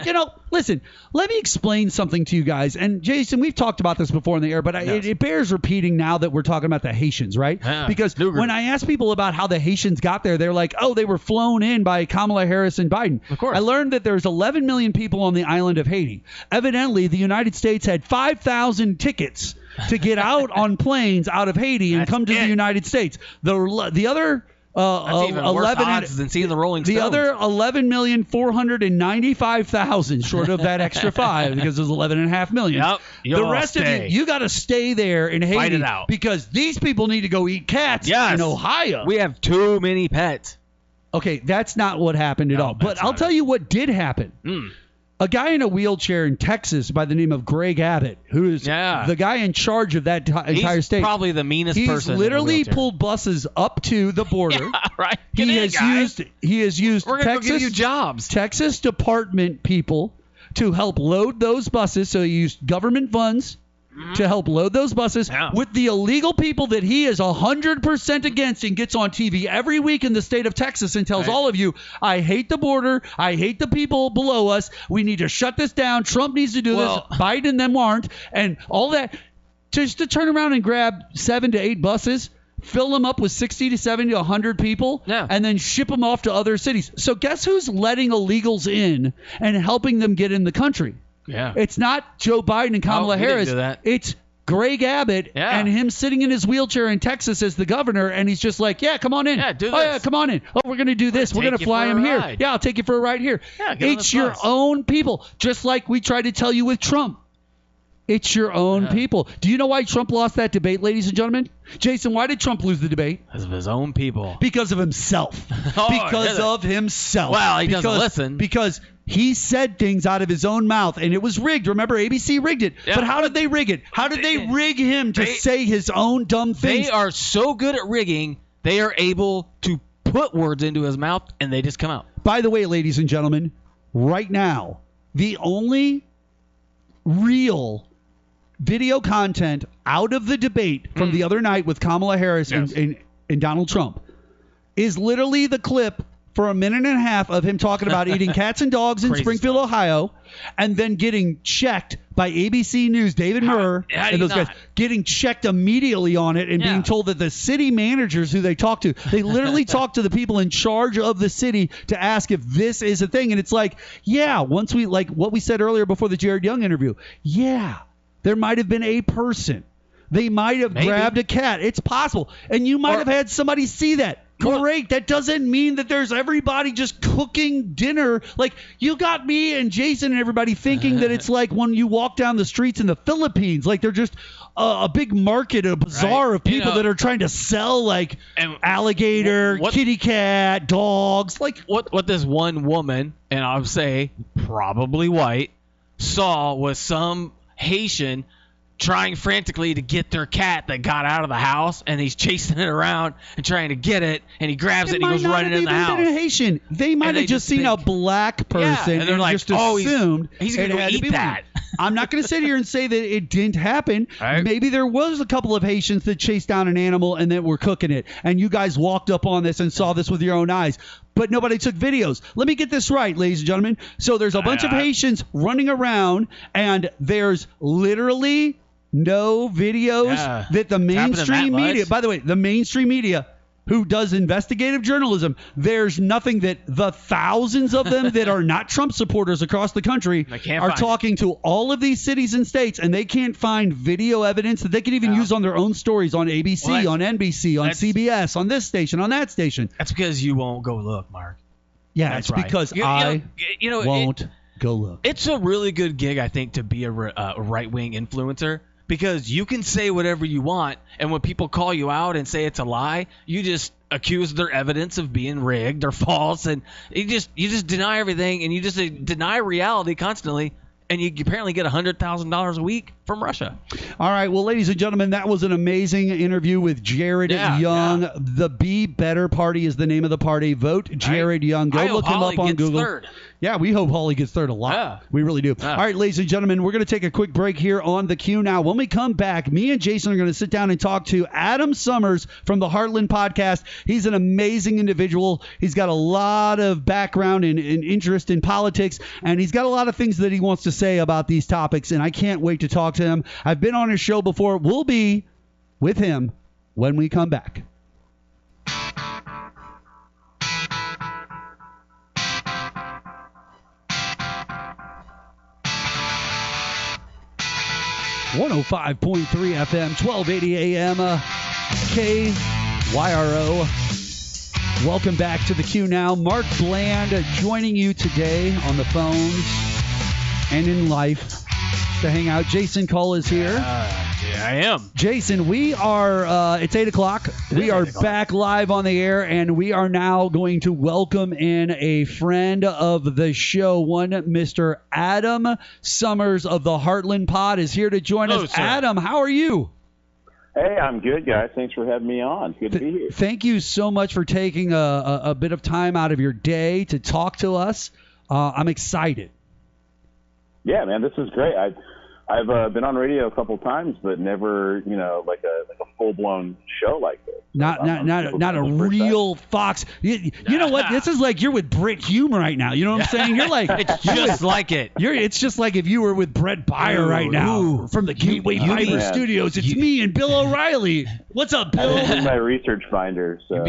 [SPEAKER 8] listen, let me explain something to you guys. And Jason, we've talked about this before in the air, but it bears repeating now that we're talking about the Haitians, right? Because when I ask people about how the Haitians got there, they're like, oh, they were flown in by Kamala Harris and Biden.
[SPEAKER 7] Of course.
[SPEAKER 8] I learned that there's 11 million people on the island of Haiti. Evidently, the United States had 5,000 tickets to get out on planes out of Haiti and come to the United States. The other
[SPEAKER 7] 11 than seeing the Rolling Stones.
[SPEAKER 8] The other 11,495,000 short of that extra 5 because there's 11.5 million.
[SPEAKER 7] Yep.
[SPEAKER 8] The rest of you got to stay there in Haiti
[SPEAKER 7] Fight it out.
[SPEAKER 8] because these people need to go eat cats in Ohio.
[SPEAKER 7] We have too many pets.
[SPEAKER 8] Okay, that's not what happened at all. But I'll tell you what did happen. A guy in a wheelchair in Texas by the name of Greg Abbott, who is the guy in charge of that entire state.
[SPEAKER 7] He's probably the meanest person.
[SPEAKER 8] He's literally pulled buses up to the border.
[SPEAKER 7] Right.
[SPEAKER 8] He has used
[SPEAKER 7] We're gonna go give you jobs.
[SPEAKER 8] Texas Department people to help load those buses. So he used government funds to help load those buses with the illegal people that he is 100% against and gets on TV every week in the state of Texas and tells all of you, I hate the border. I hate the people below us. We need to shut this down. Trump needs to do this. Biden and them aren't. And all that just to turn around and grab 7 to 8 buses, fill them up with 60 to 70 to 100 people, and then ship them off to other cities. So guess who's letting illegals in and helping them get in the country?
[SPEAKER 7] Yeah.
[SPEAKER 8] It's not Joe Biden and Kamala Harris.
[SPEAKER 7] Do that.
[SPEAKER 8] It's Greg Abbott and him sitting in his wheelchair in Texas as the governor, and he's just like, come on in.
[SPEAKER 7] Yeah, do this.
[SPEAKER 8] Oh, yeah, come on in. Oh, we're going to do this. We're going to fly him here. Yeah, I'll take you for a ride here.
[SPEAKER 7] Yeah, get on
[SPEAKER 8] it's
[SPEAKER 7] the
[SPEAKER 8] your
[SPEAKER 7] bus.
[SPEAKER 8] own people, just like we tried to tell you with Trump. It's your own people. Do you know why Trump lost that debate, ladies and gentlemen? Jason, why did Trump lose the debate?
[SPEAKER 7] Because of his own people.
[SPEAKER 8] Because of himself. Because of himself.
[SPEAKER 7] Well, he doesn't listen.
[SPEAKER 8] Because he said things out of his own mouth, and it was rigged. Remember, ABC rigged it. Yeah. But how did they rig it? How did they rig him to say his own dumb things?
[SPEAKER 7] They are so good at rigging, they are able to put words into his mouth, and they just come out.
[SPEAKER 8] By the way, ladies and gentlemen, right now, the only real video content out of the debate from the other night with Kamala Harris and Donald Trump is literally the clip for a minute and a half of him talking about eating cats and dogs in Springfield, Ohio, and then getting checked by ABC News, David Murr, and those guys getting checked immediately on it and being told that the city managers who they talk to, they literally talk to the people in charge of the city to ask if this is a thing. And it's like, once we, like what we said earlier before the Jared Young interview, there might have been a person. They might have grabbed a cat. It's possible. And you might have had somebody see that. Great. That doesn't mean that there's everybody just cooking dinner. Like, you got me and Jason and everybody thinking that it's like when you walk down the streets in the Philippines. Like, they're just a big market, a bazaar of people that are trying to sell, like, alligator, kitty cat, dogs. Like,
[SPEAKER 7] what this one woman, and I'll say probably white, saw was some Haitian trying frantically to get their cat that got out of the house, and he's chasing it around and trying to get it, and he grabs it and he goes running in the house.
[SPEAKER 8] Haitian. They might have just seen a black person
[SPEAKER 7] and they're like,
[SPEAKER 8] just assumed
[SPEAKER 7] he's going to eat that.
[SPEAKER 8] I'm not going to sit here and say that it didn't happen. Right. Maybe there was a couple of Haitians that chased down an animal and then were cooking it, and you guys walked up on this and saw this with your own eyes. But nobody took videos. Let me get this right, ladies and gentlemen. So there's a bunch of Haitians running around, and there's literally no videos that the mainstream media, by the way, the mainstream media who does investigative journalism, there's nothing that the thousands of them that are not Trump supporters across the country are talking to all of these cities and states, and they can't find video evidence that they can even use on their own stories on ABC, on NBC, on CBS, on this station, on that station.
[SPEAKER 7] That's because you won't go look, Mark.
[SPEAKER 8] Yeah, that's because I won't go look.
[SPEAKER 7] It's a really good gig, I think, to be a right-wing influencer. Because you can say whatever you want, and when people call you out and say it's a lie, you just accuse their evidence of being rigged or false, and you just deny everything, and you just deny reality constantly, and you apparently get $100,000 a week from Russia.
[SPEAKER 8] All right, well, ladies and gentlemen, that was an amazing interview with Jared Young. Yeah. The Be Better Party is the name of the party. Vote Jared Young. Go look him up on Google.
[SPEAKER 7] Third.
[SPEAKER 8] Yeah, we hope Hawley gets third a lot. Yeah. We really do. Yeah. All right, ladies and gentlemen, we're going to take a quick break here on the QNow. When we come back, me and Jason are going to sit down and talk to Adam Sommers from the Heartland podcast. He's an amazing individual. He's got a lot of background and interest in politics, and he's got a lot of things that he wants to say about these topics, and I can't wait to talk to him. I've been on his show before. We'll be with him when we come back. .105.3 FM, 1280 AM, KYRO. Welcome back to the QNow. Mark Bland joining you today on the phones and in life to hang out. Jason Cole is here.
[SPEAKER 7] Yeah, I am.
[SPEAKER 8] Jason, we are, it's 8 o'clock. We are back live on the air, and we are now going to welcome in a friend of the show. One Mr. Adam Sommers of the Heartland Pod is here to join us. Sir. Adam, how are you?
[SPEAKER 11] Hey, I'm good, guys. Thanks for having me on. Good to be here.
[SPEAKER 8] Thank you so much for taking a bit of time out of your day to talk to us. I'm excited.
[SPEAKER 11] Yeah, man, this is great. I've been on radio a couple times, but never, like a full-blown show like this.
[SPEAKER 8] Not a real Fox. You know what? This is like you're with Britt Hume right now. You know what I'm saying? You're like
[SPEAKER 7] it's just like it.
[SPEAKER 8] It's just like if you were with Brett Byer right now from the Gateway Fiber Studios. It's me and Bill O'Reilly. What's up, Bill?
[SPEAKER 11] This is my research finder. So,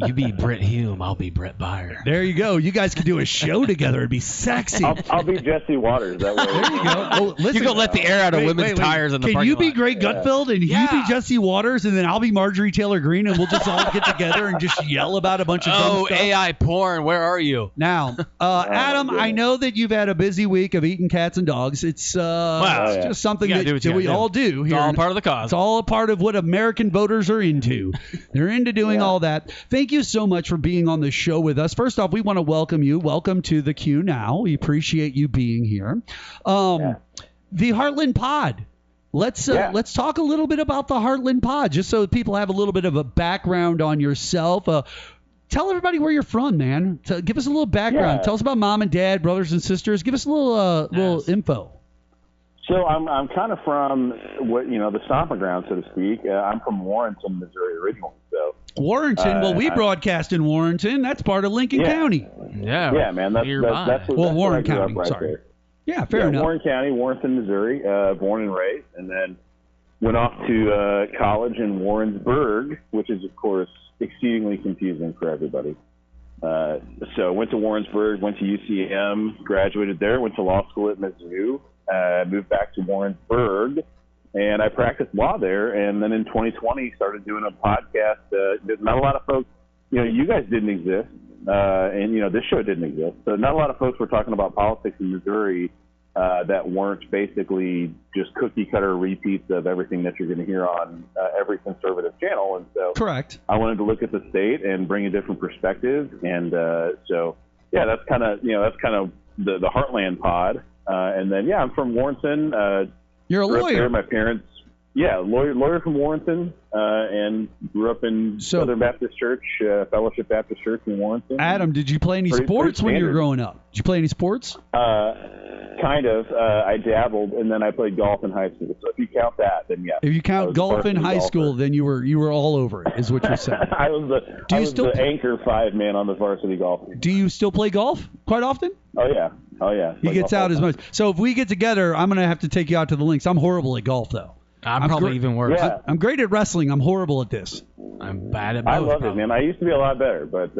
[SPEAKER 7] You be Britt Hume, I'll be Brett Byer.
[SPEAKER 8] There you go. You guys could do a show together. It'd be sexy.
[SPEAKER 11] I'll be Jesse Waters. That way.
[SPEAKER 8] There you go. Oh, listen,
[SPEAKER 7] You're going to let the air out of women's tires in the
[SPEAKER 8] Can
[SPEAKER 7] parking
[SPEAKER 8] you be
[SPEAKER 7] lot.
[SPEAKER 8] Greg Gutfeld and you be Jesse Waters and then I'll be Marjorie Taylor Greene and we'll just all get together and just yell about a bunch of dumb stuff?
[SPEAKER 7] AI porn, where are you?
[SPEAKER 8] Now, Adam, I know that you've had a busy week of eating cats and dogs. It's it's just something that we all do here.
[SPEAKER 7] It's all part of the cause.
[SPEAKER 8] It's all a part of what American voters are into. They're into doing all that. Thank you so much for being on the show with us. First off, we want to welcome you. Welcome to the QNow. We appreciate you being here. The Heartland Pod. Let's talk a little bit about the Heartland Pod, just so people have a little bit of a background on yourself. Tell everybody where you're from, man. Give us a little background.
[SPEAKER 11] Yeah.
[SPEAKER 8] Tell us about mom and dad, brothers and sisters. Give us a little info.
[SPEAKER 11] So I'm kind of from the stomping ground, so to speak. I'm from Warrenton, Missouri originally. So
[SPEAKER 8] Warrenton. Well, we broadcast in Warrenton. That's part of Lincoln County.
[SPEAKER 11] Yeah, man. That's
[SPEAKER 8] Warren
[SPEAKER 11] where I
[SPEAKER 8] County.
[SPEAKER 11] grew up
[SPEAKER 8] Sorry.
[SPEAKER 11] there.
[SPEAKER 8] Yeah, fair enough.
[SPEAKER 11] Warren County, Warrenton, Missouri. Born and raised, and then went off to college in Warrensburg, which is of course exceedingly confusing for everybody. So went to Warrensburg, went to UCM, graduated there, went to law school at Mizzou, moved back to Warrensburg, and I practiced law there. And then in 2020, started doing a podcast. Not a lot of folks, you guys didn't exist, and this show didn't exist. So not a lot of folks were talking about politics in Missouri that weren't basically just cookie cutter repeats of everything that you're going to hear on every conservative channel. And so
[SPEAKER 8] correct.
[SPEAKER 11] I wanted to look at the state and bring a different perspective. And that's kind of the Heartland Pod. And then I'm from Warrenton.
[SPEAKER 8] You're a lawyer.
[SPEAKER 11] There. My parents, lawyer from Warrenton, and grew up in Southern Baptist Church, Fellowship Baptist Church in Warrenton.
[SPEAKER 8] Adam, did you play any sports when you were growing up? Did you play any sports?
[SPEAKER 11] Kind of. I dabbled, and then I played golf in high school. So if you count that, then yeah.
[SPEAKER 8] If you count golf in high school, then you were all over it, is what you're saying.
[SPEAKER 11] I was the anchor 5-man on the varsity golf team.
[SPEAKER 8] Do you still play golf quite often?
[SPEAKER 11] Oh yeah.
[SPEAKER 8] He gets out as much. So if we get together, I'm gonna have to take you out to the links. I'm horrible at golf though.
[SPEAKER 7] I'm probably even worse.
[SPEAKER 11] Yeah.
[SPEAKER 8] I'm great at wrestling. I'm horrible at this.
[SPEAKER 7] I'm bad at both.
[SPEAKER 11] I love it, man. I used to be a lot better, but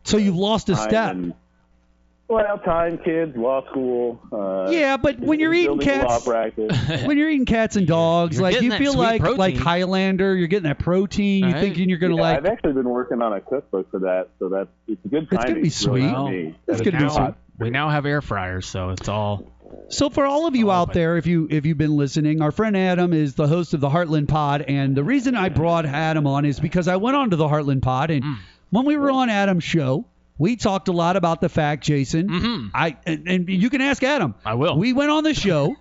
[SPEAKER 8] So you've lost a step.
[SPEAKER 11] Time, kids, law school.
[SPEAKER 8] But when you're eating cats, when you're eating cats and dogs,
[SPEAKER 7] You're
[SPEAKER 8] like you feel like
[SPEAKER 7] protein.
[SPEAKER 8] Highlander, you're getting that protein. You're thinking you're gonna
[SPEAKER 11] I've actually been working on a cookbook for that, so it's a good time.
[SPEAKER 8] It's gonna be sweet. That's gonna be sweet.
[SPEAKER 7] We now have air fryers, so it's all.
[SPEAKER 8] So for all of you out there, if you've been listening, our friend Adam is the host of the Heartland Pod, and the reason I brought Adam on is because I went on to the Heartland Pod, and when we were on Adam's show, we talked a lot about the fact, Jason. And you can ask Adam.
[SPEAKER 7] I will.
[SPEAKER 8] We went on the show,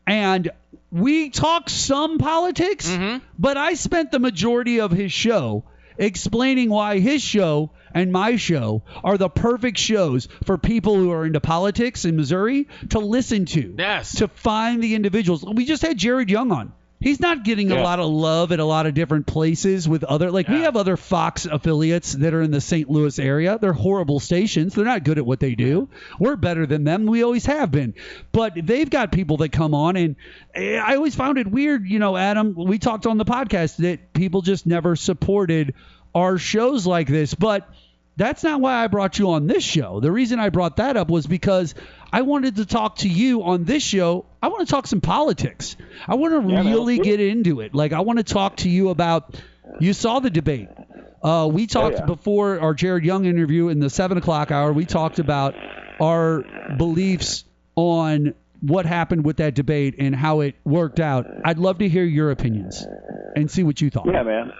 [SPEAKER 8] and we talked some politics, but I spent the majority of his show explaining why his show and my show are the perfect shows for people who are into politics in Missouri to listen to.
[SPEAKER 7] Yes.
[SPEAKER 8] To find the individuals. We just had Jared Young on. He's not getting a lot of love at a lot of different places with other, we have other Fox affiliates that are in the St. Louis area. They're horrible stations. They're not good at what they do. We're better than them. We always have been. But they've got people that come on, and I always found it weird, Adam, we talked on the podcast that people just never supported our shows like this. But that's not why I brought you on this show. The reason I brought that up was because I wanted to talk to you on this show. I want to talk some politics. I want to really get into it. I want to talk to you about, you saw the debate. We talked before our Jared Young interview in the 7 o'clock hour. We talked about our beliefs on what happened with that debate and how it worked out. I'd love to hear your opinions and see what you thought.
[SPEAKER 11] Yeah, man.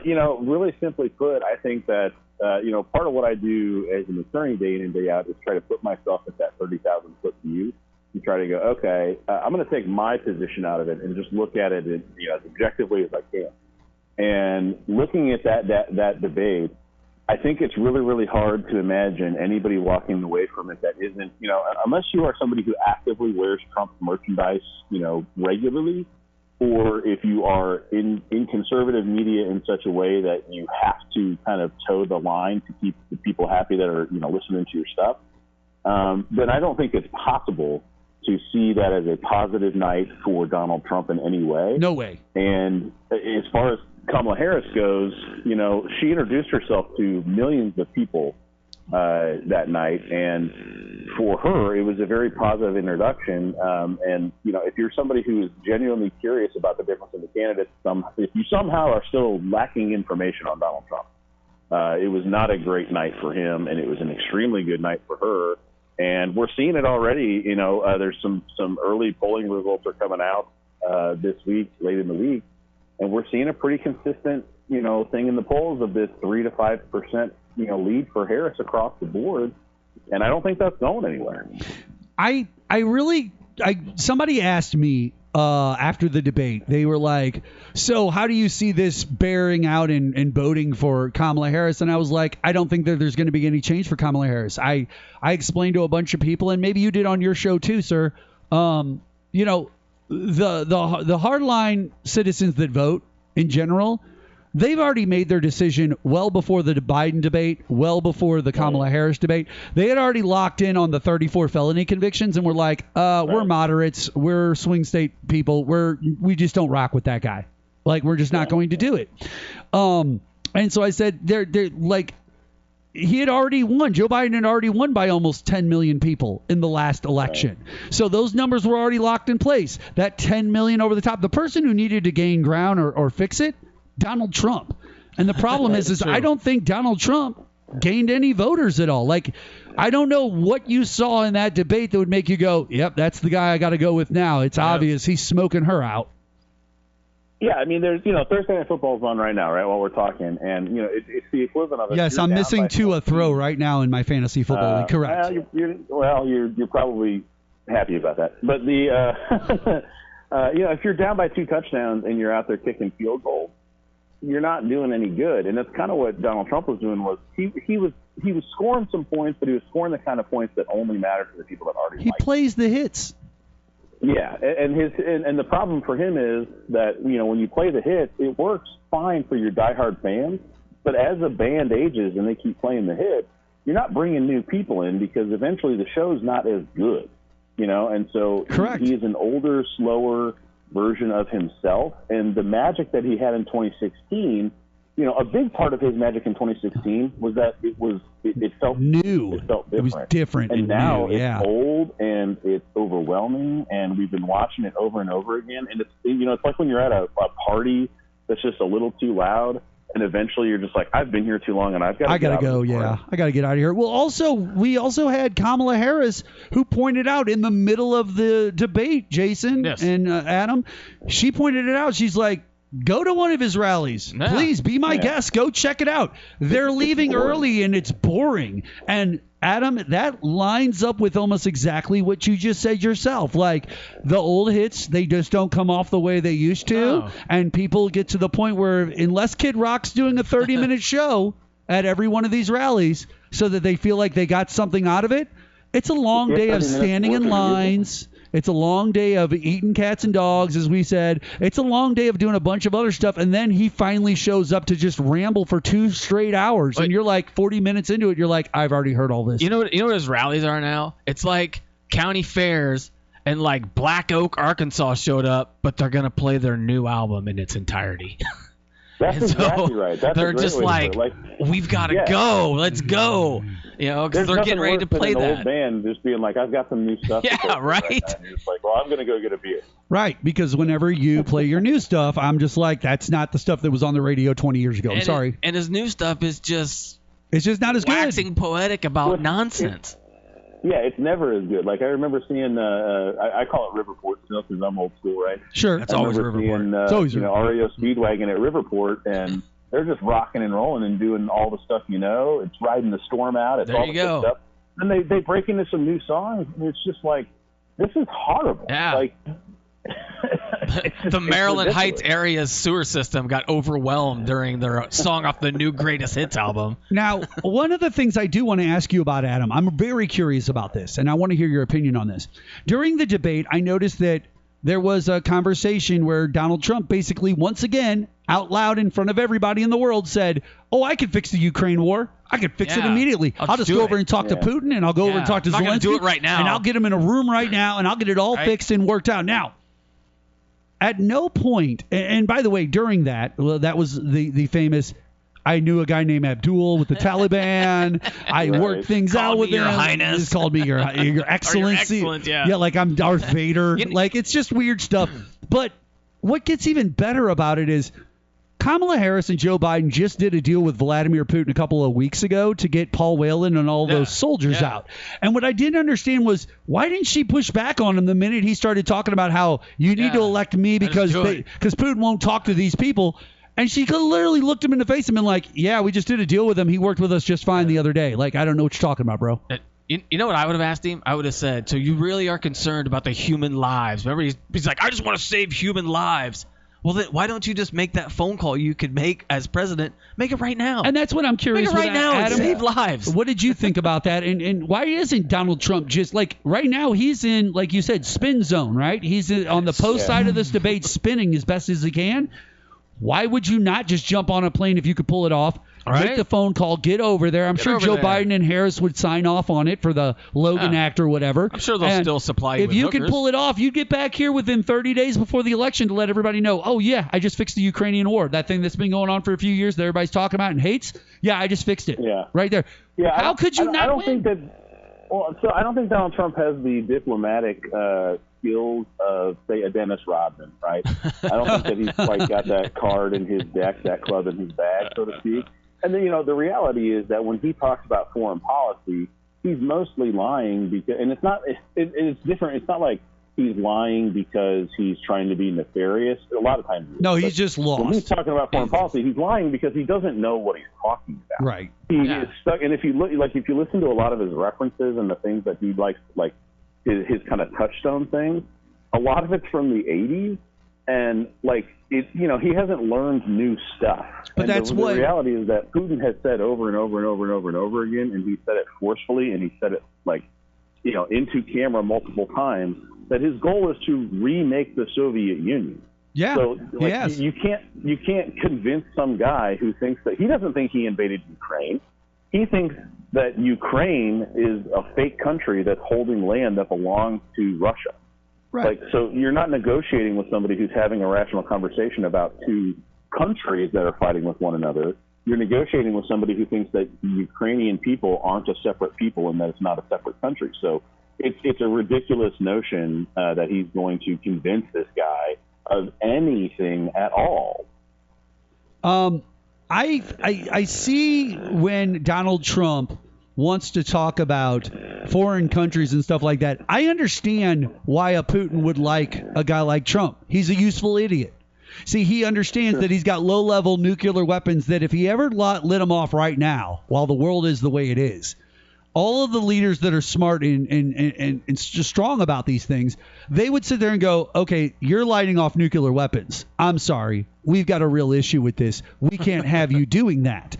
[SPEAKER 11] Really simply put, I think that part of what I do as an attorney day in and day out is try to put myself at that 30,000-foot view and try to go, okay, I'm going to take my position out of it and just look at it as objectively as I can. And looking at that debate, I think it's really, really hard to imagine anybody walking away from it that isn't, unless you are somebody who actively wears Trump merchandise, regularly, or if you are in conservative media in such a way that you have to kind of toe the line to keep the people happy that are, listening to your stuff, then I don't think it's possible to see that as a positive night for Donald Trump in any way.
[SPEAKER 8] No way.
[SPEAKER 11] And as far as Kamala Harris goes, she introduced herself to millions of people that night, and for her, it was a very positive introduction. And if you're somebody who is genuinely curious about the difference in the candidates, if you somehow are still lacking information on Donald Trump, it was not a great night for him, and it was an extremely good night for her. And we're seeing it already. There's some early polling results are coming out this week, late in the week, and we're seeing a pretty consistent, thing in the polls of this 3 to 5%, lead for Harris across the board. And I don't think that's going anywhere.
[SPEAKER 8] Somebody asked me after the debate, they were like, so how do you see this bearing out in voting for Kamala Harris? And I was like, I don't think that there's going to be any change for Kamala Harris. I explained to a bunch of people, and maybe you did on your show too, sir. The hardline citizens that vote in general, they've already made their decision well before the Biden debate, well before the Kamala Harris debate. They had already locked in on the 34 felony convictions and were like, we're moderates, we're swing state people, we just don't rock with that guy. Like, we're just not going to do it. And so I said, they're like, he had already won. Joe Biden had already won by almost 10 million people in the last election. So those numbers were already locked in place. That 10 million over the top. The person who needed to gain ground or fix it, Donald Trump. And the problem is I don't think Donald Trump gained any voters at all. Like, I don't know what you saw in that debate that would make you go, yep, that's the guy I got to go with now. It's obvious he's smoking her out.
[SPEAKER 11] Yeah, I mean, there's, Thursday Night Football's on right now, right, while we're talking. And, it's the equivalent of
[SPEAKER 8] Yes, I'm missing a throw right now in my fantasy football league. Correct.
[SPEAKER 11] You're probably happy about that. But if you're down by 2 touchdowns and you're out there kicking field goals, you're not doing any good. And that's kind of what Donald Trump was doing. Was he was scoring some points, but he was scoring the kind of points that only matter to the people that already like
[SPEAKER 8] plays the hits.
[SPEAKER 11] Yeah, and the problem for him is that, when you play the hits, it works fine for your diehard fans, but as a band ages and they keep playing the hits, you're not bringing new people in because eventually the show's not as good, and so he is an older, slower version of himself, and the magic that he had in 2016, a big part of his magic in 2016 was that it felt new. It felt different.
[SPEAKER 8] It was different.
[SPEAKER 11] And now
[SPEAKER 8] new,
[SPEAKER 11] it's old and it's overwhelming, and we've been watching it over and over again. And it's like when you're at a party that's just a little too loud, and eventually you're just like, I've been here too long, and I gotta go. Yeah,
[SPEAKER 8] I gotta get out of here. Well, we also had Kamala Harris, who pointed out in the middle of the debate, Jason and Adam, she pointed it out. She's like, go to one of his rallies. Yeah. Please be my guest. Go check it out. They're leaving early and it's boring. And Adam, that lines up with almost exactly what you just said yourself. Like, the old hits, they just don't come off the way they used to. Oh. And people get to the point where, unless Kid Rock's doing a 30-minute show at every one of these rallies so that they feel like they got something out of it, it's a long day of standing in lines. It's a long day of eating cats and dogs, as we said. It's a long day of doing a bunch of other stuff, and then he finally shows up to just ramble for 2 straight hours. And you're like 40 minutes into it, you're like, I've already heard all this.
[SPEAKER 7] You know what his rallies are now? It's like county fairs, and like Black Oak, Arkansas showed up, but they're gonna play their new album in its entirety.
[SPEAKER 11] That's exactly right.
[SPEAKER 7] They're just like, we've got to go. Let's go. Because they're getting ready to play that.
[SPEAKER 11] An old band just being like, I've got some new stuff.
[SPEAKER 7] Yeah, right.
[SPEAKER 11] And you're just like, well, I'm going to go get a beer.
[SPEAKER 8] Right, because whenever you play your new stuff, I'm just like, that's not the stuff that was on the radio 20 years ago. I'm sorry.
[SPEAKER 7] And his new stuff is just...
[SPEAKER 8] It's just not as good.
[SPEAKER 7] Waxing poetic about nonsense.
[SPEAKER 11] Yeah, it's never as good. Like, I remember seeing, I call it Riverport still because I'm old school, right?
[SPEAKER 8] Sure.
[SPEAKER 7] It's always Riverport.
[SPEAKER 11] It's always REO Speedwagon at Riverport, and they're just rocking and rolling and doing all the stuff It's riding the storm out. It's all the good stuff. And they break into some new songs, and it's just like, this is horrible.
[SPEAKER 7] Yeah.
[SPEAKER 11] Like,
[SPEAKER 7] the Maryland Heights area's sewer system got overwhelmed during their song off the new Greatest Hits album.
[SPEAKER 8] Now, one of the things I do want to ask you about, Adam, I'm very curious about this, and I want to hear your opinion on this. During the debate, I noticed that there was a conversation where Donald Trump basically, once again, out loud in front of everybody in the world said, I could fix the Ukraine war. I could fix it immediately. I'll just go over and talk to Putin, and I'll go over and talk to Zelensky.
[SPEAKER 7] I'm not going to do it right now.
[SPEAKER 8] And I'll get him in a room right now, and I'll get it all fixed and worked out. Now, at no point, and by the way, during that, well, that was the famous, I knew a guy named Abdul with the Taliban. I worked things out with him.
[SPEAKER 7] Your Highness.
[SPEAKER 8] He's called me your Excellency.
[SPEAKER 7] Excellent, yeah.
[SPEAKER 8] Yeah, like I'm Darth Vader. Like, it's just weird stuff. But what gets even better about it is Kamala Harris and Joe Biden just did a deal with Vladimir Putin a couple of weeks ago to get Paul Whelan and all those soldiers out. And what I didn't understand was, why didn't she push back on him the minute he started talking about how you need to elect me because Putin won't talk to these people? And she literally looked him in the face and been like, yeah, we just did a deal with him. He worked with us just fine the other day. Like, I don't know what you're talking about, bro.
[SPEAKER 7] You know what I would have asked him? I would have said, so you really are concerned about the human lives. Remember, he's like, I just want to save human lives. Well, then why don't you just make that phone call you could make as president? Make it right now.
[SPEAKER 8] And that's what I'm curious
[SPEAKER 7] about. Make it right now
[SPEAKER 8] Adam,
[SPEAKER 7] and save lives.
[SPEAKER 8] What did you think about that? And why isn't Donald Trump just like right now? He's in, like you said, spin zone, right? He's on the post side of this debate, spinning as best as he can. Why would you not just jump on a plane if you could pull it off? Make the phone call, get over there. I'm sure Joe Biden and Harris would sign off on it for the Logan Act or whatever.
[SPEAKER 7] I'm sure they'll still supply you
[SPEAKER 8] if
[SPEAKER 7] with
[SPEAKER 8] you
[SPEAKER 7] hookers.
[SPEAKER 8] can pull it off, you'd get back here within 30 days before the election to let everybody know, oh, yeah, I just fixed the Ukrainian war. That thing that's been going on for a few years that everybody's talking about and hates, yeah, I just fixed it.
[SPEAKER 11] Yeah.
[SPEAKER 8] Right there.
[SPEAKER 11] Yeah,
[SPEAKER 8] How could you not
[SPEAKER 11] I don't
[SPEAKER 8] win?
[SPEAKER 11] think that. Well, so I don't think Donald Trump has the diplomatic skills of, say, a Dennis Rodman, right? I don't think that he's quite got that card in his deck, that club in his bag, so to speak. And then, the reality is that when he talks about foreign policy, he's mostly lying because, and it's not, it's different. It's not like he's lying because he's trying to be nefarious. A lot of times,
[SPEAKER 8] no, he's just lost.
[SPEAKER 11] When he's talking about foreign policy, he's lying because he doesn't know what he's talking about.
[SPEAKER 8] Right.
[SPEAKER 11] He is stuck. And if you listen to a lot of his references and the things that he likes, like his kind of touchstone things, a lot of it's from the 80s. And he hasn't learned new stuff.
[SPEAKER 8] But
[SPEAKER 11] and the reality is that Putin has said over and over and over and over and over again, and he said it forcefully, and he said it into camera multiple times, that his goal is to remake the Soviet Union.
[SPEAKER 8] Yeah.
[SPEAKER 11] So you can't convince some guy who thinks that he doesn't think he invaded Ukraine. He thinks that Ukraine is a fake country that's holding land that belongs to Russia.
[SPEAKER 8] Right.
[SPEAKER 11] So you're not negotiating with somebody who's having a rational conversation about two countries that are fighting with one another. You're negotiating with somebody who thinks that the Ukrainian people aren't a separate people and that it's not a separate country. So it's a ridiculous notion that he's going to convince this guy of anything at all.
[SPEAKER 8] I see when Donald Trump wants to talk about foreign countries and stuff like that. I understand why a Putin would like a guy like Trump. He's a useful idiot. See, he understands that he's got low-level nuclear weapons that if he ever lit them off right now, while the world is the way it is, all of the leaders that are smart and just strong about these things, they would sit there and go, okay, you're lighting off nuclear weapons. I'm sorry. We've got a real issue with this. We can't have you doing that.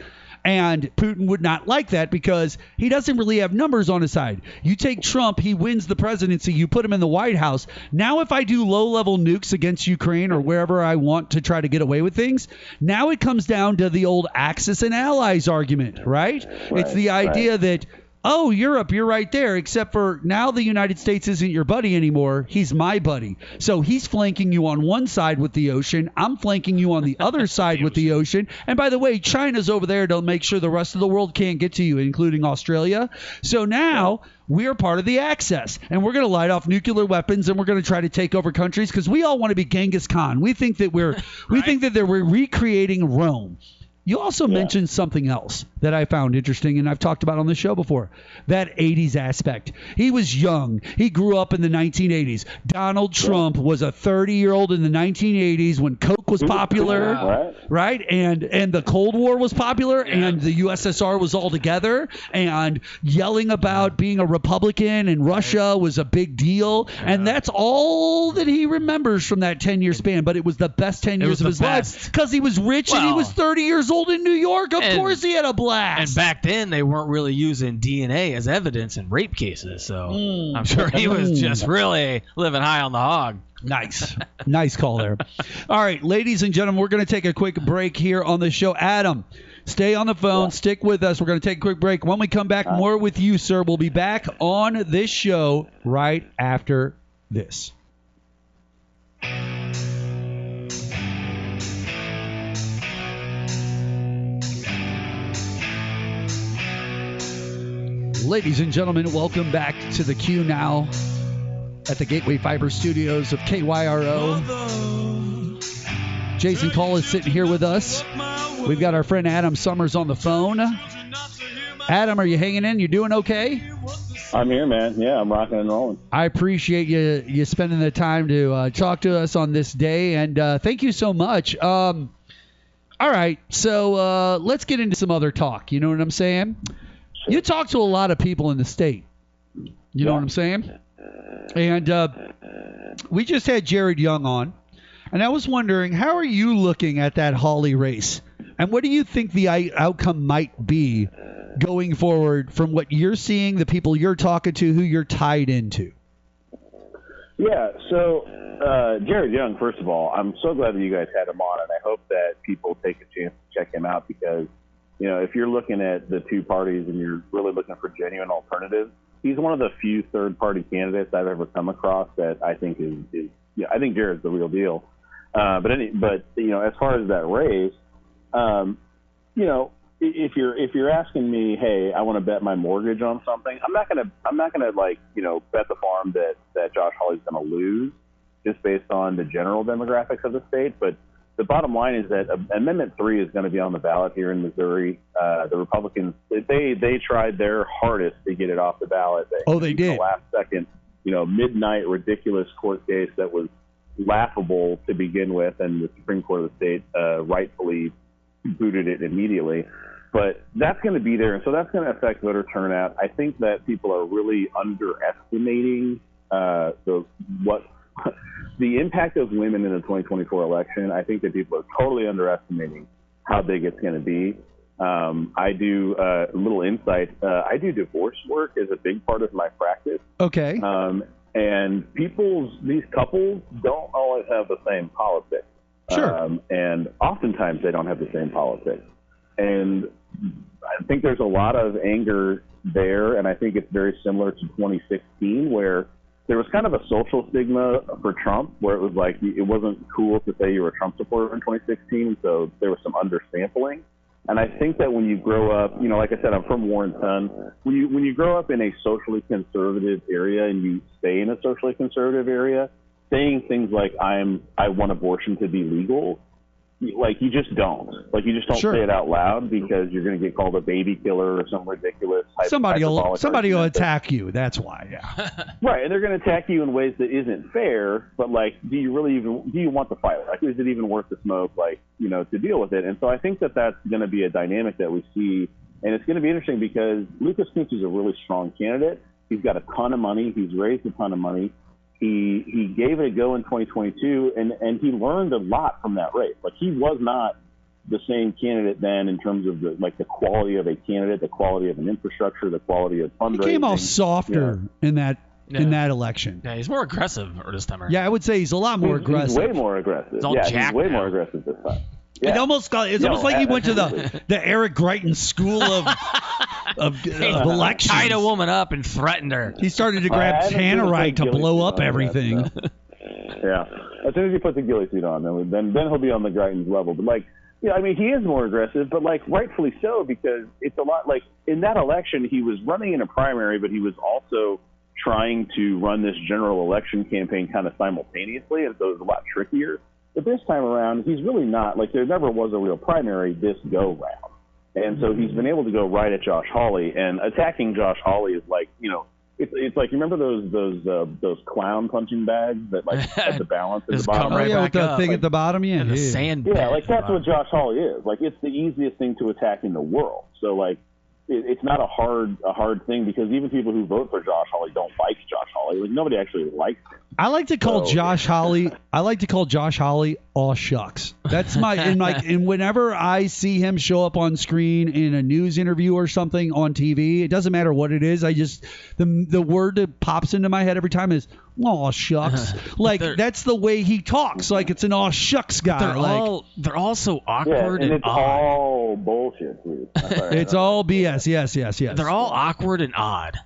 [SPEAKER 8] And Putin would not like that because he doesn't really have numbers on his side. You take Trump, he wins the presidency, you put him in the White House. Now if I do low-level nukes against Ukraine or wherever I want to try to get away with things, now it comes down to the old Axis and Allies argument, right? It's the idea that, oh, Europe, you're right there, except for now the United States isn't your buddy anymore. He's my buddy. So he's flanking you on one side with the ocean. I'm flanking you on the other side with the ocean. And by the way, China's over there to make sure the rest of the world can't get to you, including Australia. So now we're part of the Axis, and we're going to light off nuclear weapons, and we're going to try to take over countries because we all want to be Genghis Khan. We think that we're recreating Rome. You also mentioned something else that I found interesting, and I've talked about on the show before, that 80s aspect. He was young. He grew up in the 1980s. Donald Trump was a 30-year-old in the 1980s when Coke was popular, right? And the Cold War was popular, and the USSR was all together, and yelling about being a Republican in Russia was a big deal, and that's all that he remembers from that 10-year span, but it was the best 10 years of his life because he was rich and he was 30 years old in New York. Of course he had a blast.
[SPEAKER 7] And back then, they weren't really using DNA as evidence in rape cases, so I'm sure he was just really living high on the hog.
[SPEAKER 8] Nice. Nice call there. All right, ladies and gentlemen, we're going to take a quick break here on the show. Adam, stay on the phone. Stick with us. We're going to take a quick break. When we come back, more with you, sir. We'll be back on this show right after this. Ladies and gentlemen, welcome back to the QNow at the Gateway Fiber Studios of KYRO. Jason Call is sitting here with us. We've got our friend Adam Sommers on the phone. Adam, are you hanging in? You doing okay?
[SPEAKER 11] I'm here, man. Yeah, I'm rocking and rolling.
[SPEAKER 8] I appreciate you spending the time to talk to us on this day, and thank you so much. All right, so let's get into some other talk. You know what I'm saying? You talk to a lot of people in the state. You know what I'm saying? And we just had Jared Young on, and I was wondering, how are you looking at that Hawley race? And what do you think the outcome might be going forward from what you're seeing, the people you're talking to, who you're tied into?
[SPEAKER 11] Yeah, so Jared Young, first of all, I'm so glad that you guys had him on, and I hope that people take a chance to check him out because, you know, if you're looking at the two parties and you're really looking for genuine alternatives, he's one of the few third-party candidates I've ever come across that I think is I think Jared's the real deal. But you know, as far as that race, you know, if you're asking me, hey, I want to bet my mortgage on something, I'm not gonna like, you know, bet the farm that Josh Hawley's going to lose just based on the general demographics of the state. But the bottom line is that Amendment 3 is going to be on the ballot here in Missouri. The Republicans, they tried their hardest to get it off the ballot.
[SPEAKER 8] They did.
[SPEAKER 11] The last second, you know, midnight ridiculous court case that was laughable to begin with, and the Supreme Court of the state rightfully booted it immediately. But that's going to be there, and so that's going to affect voter turnout. I think that people are really underestimating the impact of women in the 2024 election. I think that people are totally underestimating how big it's going to be. I do a little insight. I do divorce work as a big part of my practice.
[SPEAKER 8] Okay.
[SPEAKER 11] And these couples don't always have the same politics.
[SPEAKER 8] Sure.
[SPEAKER 11] And oftentimes they don't have the same politics. And I think there's a lot of anger there, and I think it's very similar to 2016, where there was kind of a social stigma for Trump, where it was like it wasn't cool to say you were a Trump supporter in 2016, so there was some undersampling. And I think that when you grow up, you know, like I said, I'm from Warrenton. When you grow up in a socially conservative area and you stay in a socially conservative area, saying things like I want abortion to be legal, like you just don't
[SPEAKER 8] Sure.
[SPEAKER 11] say it out loud because you're going to get called a baby killer or some ridiculous
[SPEAKER 8] somebody will attack you. That's why. Yeah.
[SPEAKER 11] Right, and they're going to attack you in ways that isn't fair. But like, do you want the fight? Like, is it even worth the smoke? Like, you know, to deal with it. And so I think that that's going to be a dynamic that we see, and it's going to be interesting because Lucas Kunce is a really strong candidate. He's got a ton of money. He's raised a ton of money. He gave it a go in 2022, and he learned a lot from that race. Like, he was not the same candidate then in terms of the quality of a candidate, the quality of an infrastructure, the quality of fundraising.
[SPEAKER 8] He came off softer in that election.
[SPEAKER 7] Yeah, he's more aggressive this time around.
[SPEAKER 8] Yeah, I would say he's a lot more aggressive.
[SPEAKER 11] He's way more aggressive.
[SPEAKER 7] He's all
[SPEAKER 11] he's way
[SPEAKER 7] now.
[SPEAKER 11] more aggressive this time. Yeah.
[SPEAKER 8] It's almost like he went to the Eric Greitens school of elections.
[SPEAKER 7] Tied a woman up and threatened her.
[SPEAKER 8] He started to grab tannerite to blow up everything.
[SPEAKER 11] Yeah. As soon as he puts a ghillie suit on, then he'll be on the Greitens level. But like, yeah, I mean, he is more aggressive, but like rightfully so, because it's a lot like in that election he was running in a primary, but he was also trying to run this general election campaign kind of simultaneously, and so it was a lot trickier. But this time around, he's really not, like, there never was a real primary this go-round. And so he's been able to go right at Josh Hawley, and attacking Josh Hawley is like, you know, it's like, you remember those clown punching bags that, like, had the balance at the bottom?
[SPEAKER 8] Right, with the thing at the bottom, yeah.
[SPEAKER 7] And the sand.
[SPEAKER 11] Yeah, like, that's what Josh Hawley is. Like, it's the easiest thing to attack in the world. So, like, it's not a hard thing, because even people who vote for Josh Hawley don't like Josh Hawley. Like, nobody actually likes him.
[SPEAKER 8] I like to call Josh Hawley aw shucks. That's and whenever I see him show up on screen in a news interview or something on TV, it doesn't matter what it is. I just the word that pops into my head every time is aw shucks. Like, that's the way he talks. Like, it's an aw shucks guy.
[SPEAKER 7] They're all so awkward
[SPEAKER 11] and
[SPEAKER 7] and
[SPEAKER 11] it's
[SPEAKER 7] odd.
[SPEAKER 11] all bullshit, dude.
[SPEAKER 8] It's all BS. Yes.
[SPEAKER 7] They're all awkward and odd.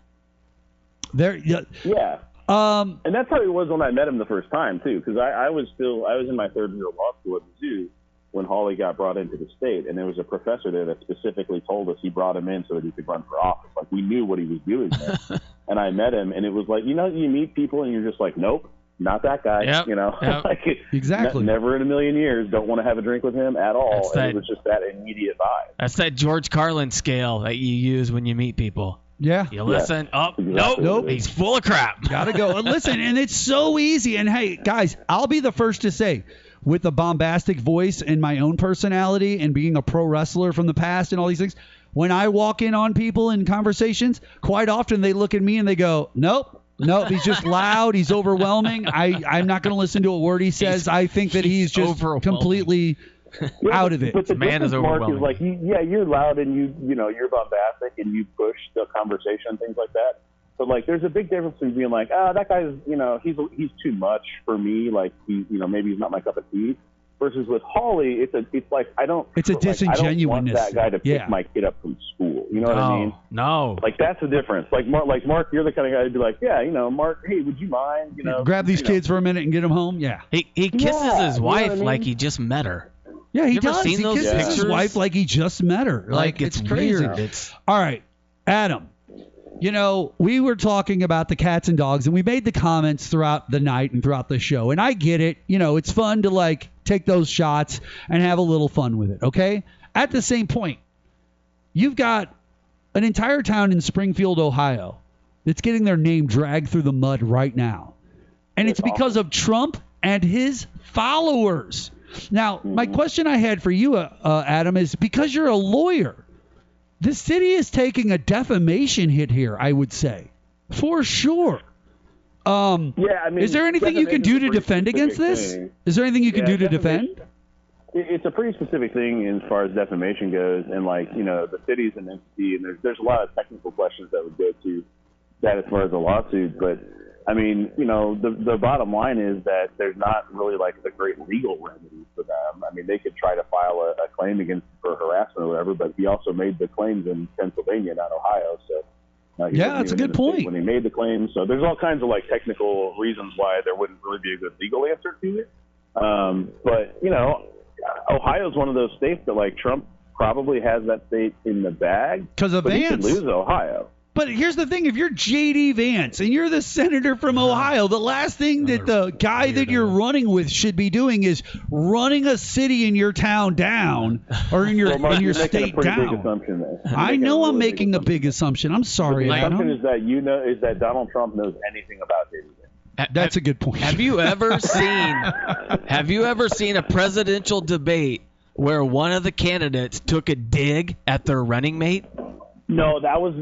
[SPEAKER 11] Yeah. And that's how he was when I met him the first time too, because I was in my third year of law school at Mizzou, when Hawley got brought into the state, and there was a professor there that specifically told us he brought him in so that he could run for office. Like, we knew what he was doing there. And I met him, and it was like, you meet people, and you're just like, nope, not that guy.
[SPEAKER 7] Yep. Yep.
[SPEAKER 11] Like,
[SPEAKER 8] exactly.
[SPEAKER 11] Never in a million years, don't want to have a drink with him at all. And it was just that immediate vibe.
[SPEAKER 7] That's that George Carlin scale that you use when you meet people.
[SPEAKER 8] Yeah.
[SPEAKER 7] You listen.
[SPEAKER 11] Yeah.
[SPEAKER 7] Oh,
[SPEAKER 11] Exactly.
[SPEAKER 7] nope. He's full of crap.
[SPEAKER 8] Gotta go. And listen, and it's so easy. And hey, guys, I'll be the first to say, with a bombastic voice and my own personality and being a pro wrestler from the past and all these things, when I walk in on people in conversations, quite often they look at me and they go, nope, he's just loud. He's overwhelming. I'm not going to listen to a word he says. I think that he's just completely out of it.
[SPEAKER 11] But the
[SPEAKER 7] man is
[SPEAKER 11] Mark,
[SPEAKER 7] overwhelming.
[SPEAKER 11] is like, you're loud and you're bombastic and you push the conversation, things like that. But like, there's a big difference between being like, that guy's, he's too much for me. Like, maybe he's not my cup of tea. Versus with Hawley, it's like I don't.
[SPEAKER 8] It's a disingenuousness.
[SPEAKER 11] I don't want that guy to pick my kid up from school. You know what I mean?
[SPEAKER 7] No.
[SPEAKER 11] Like, that's the difference. Like Mark, you're the kind of guy to be like, Mark, hey, would you mind?
[SPEAKER 8] Grab these kids for a minute and get them home. Yeah.
[SPEAKER 7] He kisses his wife
[SPEAKER 11] what I
[SPEAKER 7] like
[SPEAKER 11] mean?
[SPEAKER 7] he just met her.
[SPEAKER 8] Yeah, he
[SPEAKER 7] You ever
[SPEAKER 8] does.
[SPEAKER 7] seen
[SPEAKER 8] He
[SPEAKER 7] those
[SPEAKER 8] kisses his
[SPEAKER 7] pictures?
[SPEAKER 8] wife like he just met her. Like
[SPEAKER 7] it's
[SPEAKER 8] crazy.
[SPEAKER 7] weird.
[SPEAKER 8] All right, Adam. We were talking about the cats and dogs, and we made the comments throughout the night and throughout the show. And I get it. It's fun to, like, take those shots and have a little fun with it, okay? At the same point, you've got an entire town in Springfield, Ohio, that's getting their name dragged through the mud right now. And it's because of Trump and his followers. Now, my question I had for you, Adam, is because you're a lawyer, the city is taking a defamation hit here, I would say, for sure. Is there anything you can do to defend against this? Is there anything you can do to defend?
[SPEAKER 11] It's a pretty specific thing as far as defamation goes, and the city's an entity, and there's a lot of technical questions that would go to that as far as a lawsuit. But I mean, the bottom line is that there's not really like the great legal remedy for them. I mean, they could try to file a claim against for harassment or whatever, but he also made the claims in Pennsylvania, not Ohio. So
[SPEAKER 8] that's a good point.
[SPEAKER 11] When he made the claims, so there's all kinds of like technical reasons why there wouldn't really be a good legal answer to it. But Ohio's one of those states that like Trump probably has that state in the bag
[SPEAKER 8] because of Vance.
[SPEAKER 11] He could lose Ohio.
[SPEAKER 8] But here's the thing. If you're J.D. Vance and you're the senator from Ohio, the last thing that the guy that you're running with should be doing is running a city in your town down or in your,
[SPEAKER 11] Mark,
[SPEAKER 8] in your
[SPEAKER 11] you're making
[SPEAKER 8] state
[SPEAKER 11] a pretty
[SPEAKER 8] down.
[SPEAKER 11] Big assumption there.
[SPEAKER 8] I know I'm making a big assumption. I'm sorry.
[SPEAKER 11] The
[SPEAKER 8] Adam.
[SPEAKER 11] assumption is that Donald Trump knows anything about J.D. Vance.
[SPEAKER 8] That's a good point.
[SPEAKER 7] Have you ever seen a presidential debate where one of the candidates took a dig at their running mate?
[SPEAKER 11] No, that was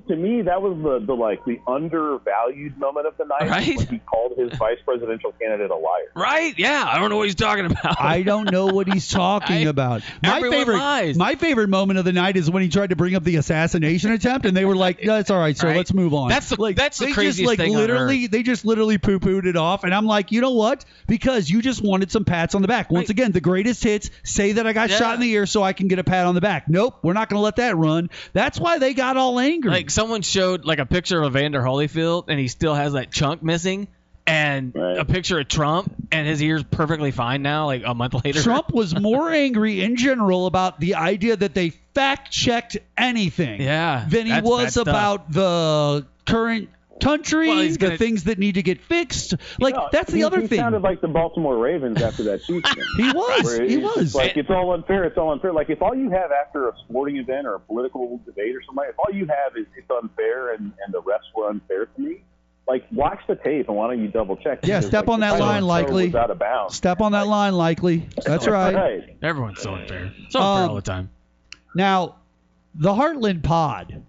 [SPEAKER 11] to me that was the undervalued moment of the night.
[SPEAKER 7] Right?
[SPEAKER 11] When he called his vice presidential candidate a liar.
[SPEAKER 7] Right? Yeah, I don't know what he's talking about.
[SPEAKER 8] I don't know what he's talking about. My favorite moment of the night is when he tried to bring up the assassination attempt, and they were like, "No, it's all right, sir. Let's move on."
[SPEAKER 7] That's the craziest
[SPEAKER 8] just,
[SPEAKER 7] thing on earth.
[SPEAKER 8] They just literally poo-pooed it off, and I'm like, you know what? Because you just wanted some pats on the back. Once again, the greatest hits say that I got shot in the ear so I can get a pat on the back. Nope, we're not going to let that run. That's why they got all angry.
[SPEAKER 7] Like someone showed like a picture of Evander Holyfield and he still has that chunk missing, and a picture of Trump and his ear's perfectly fine now, like a month later.
[SPEAKER 8] Trump was more angry in general about the idea that they fact-checked anything than he was about the current country, the things that need to get fixed. Like, that's the other thing.
[SPEAKER 11] He sounded like the Baltimore Ravens after that Chiefs game.
[SPEAKER 8] He was.
[SPEAKER 11] Like, it's all unfair. Like, if all you have after a sporting event or a political debate or something, if all you have is it's unfair and the refs were unfair to me, like, watch the tape and why don't you double check?
[SPEAKER 8] Yeah, step on that line, Likely.
[SPEAKER 11] Out of bounds.
[SPEAKER 8] Step on that line, Likely. That's right.
[SPEAKER 7] Everyone's so unfair. So unfair all the time.
[SPEAKER 8] Now, the Heartland pod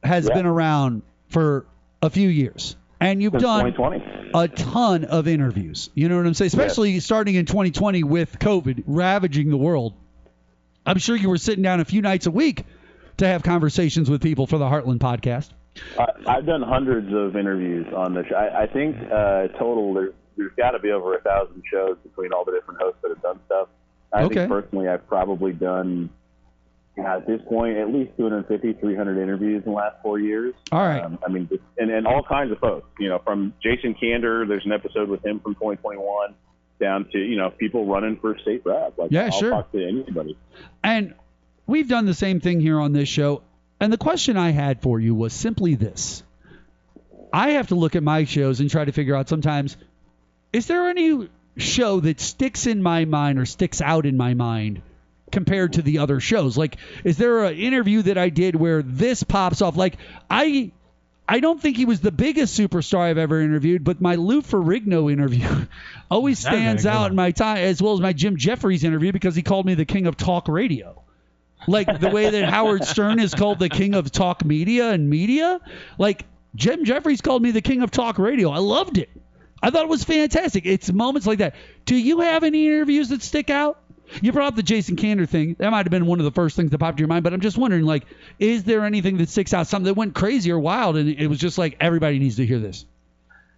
[SPEAKER 8] has been around for a few years, and you've done
[SPEAKER 11] 2020.
[SPEAKER 8] a ton of interviews. You know what I'm saying? Especially starting in 2020 with COVID ravaging the world. I'm sure you were sitting down a few nights a week to have conversations with people for the Heartland podcast.
[SPEAKER 11] I've done hundreds of interviews on this. I think total there's got to be over 1,000 shows between all the different hosts that have done stuff. I think personally I've probably done at this point at least 250, 300 interviews in the last 4 years.
[SPEAKER 8] All right.
[SPEAKER 11] I mean, and all kinds of folks. From Jason Kander, there's an episode with him from 2021. down to, people running for state rep. Like,
[SPEAKER 8] Yeah,
[SPEAKER 11] I'll
[SPEAKER 8] sure.
[SPEAKER 11] talk to anybody.
[SPEAKER 8] And we've done the same thing here on this show. And the question I had for you was simply this. I have to look at my shows and try to figure out sometimes, is there any show that sticks in my mind or sticks out in my mind compared to the other shows? Like, is there an interview that I did where this pops off? Like, I don't think he was the biggest superstar I've ever interviewed, but my Lou Ferrigno interview always stands out in my time, as well as my Jim Jeffries interview, because he called me the king of talk radio. Like the way that Howard Stern is called the king of talk media and media. Like, Jim Jeffries called me the king of talk radio. I loved it. I thought it was fantastic. It's moments like that. Do you have any interviews that stick out? You brought up the Jason Kander thing. That might have been one of the first things that popped to your mind, but I'm just wondering, like, is there anything that sticks out, something that went crazy or wild, and it was just like, everybody needs to hear this?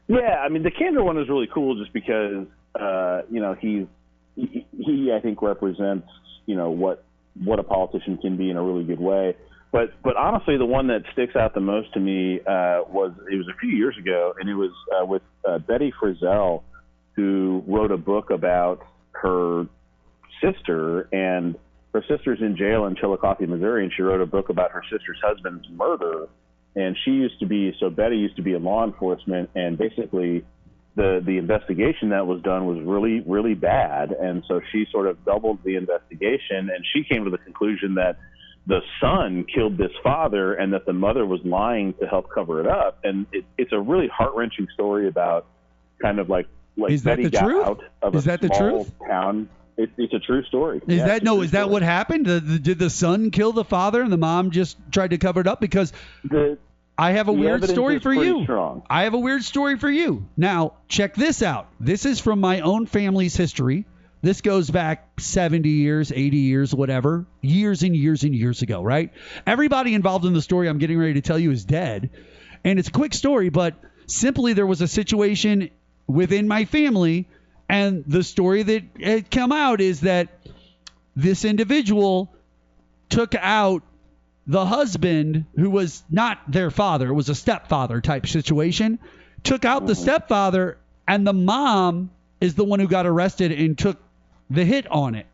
[SPEAKER 11] Yeah, I mean, the Kander one is really cool just because, he I think represents, what a politician can be in a really good way. But honestly, the one that sticks out the most to me was a few years ago, and it was with Betty Frizzell, who wrote a book about her sister, and her sister's in jail in Chillicothe, Missouri, and she wrote a book about her sister's husband's murder. And Betty used to be in law enforcement, and basically the investigation that was done was really, really bad. And so she sort of doubled the investigation, and she came to the conclusion that the son killed this father and that the mother was lying to help cover it up. And it's a really heart-wrenching story about kind of like
[SPEAKER 8] Is that
[SPEAKER 11] Betty
[SPEAKER 8] the
[SPEAKER 11] got
[SPEAKER 8] truth?
[SPEAKER 11] out of
[SPEAKER 8] Is
[SPEAKER 11] a
[SPEAKER 8] that the
[SPEAKER 11] small
[SPEAKER 8] truth?
[SPEAKER 11] town. It's a true story.
[SPEAKER 8] Is
[SPEAKER 11] Yeah,
[SPEAKER 8] that what happened? Did the son kill the father and the mom just tried to cover it up? Because I have a weird
[SPEAKER 11] evidence
[SPEAKER 8] story
[SPEAKER 11] is
[SPEAKER 8] for
[SPEAKER 11] pretty
[SPEAKER 8] you.
[SPEAKER 11] strong.
[SPEAKER 8] I have a weird story for you. Now, check this out. This is from my own family's history. This goes back 70 years, 80 years, whatever, years and years and years ago, right? Everybody involved in the story I'm getting ready to tell you is dead. And it's a quick story, but simply there was a situation within my family, and the story that had come out is that this individual took out the husband, who was not their father, it was a stepfather type situation, took out the stepfather, and the mom is the one who got arrested and took the hit on it,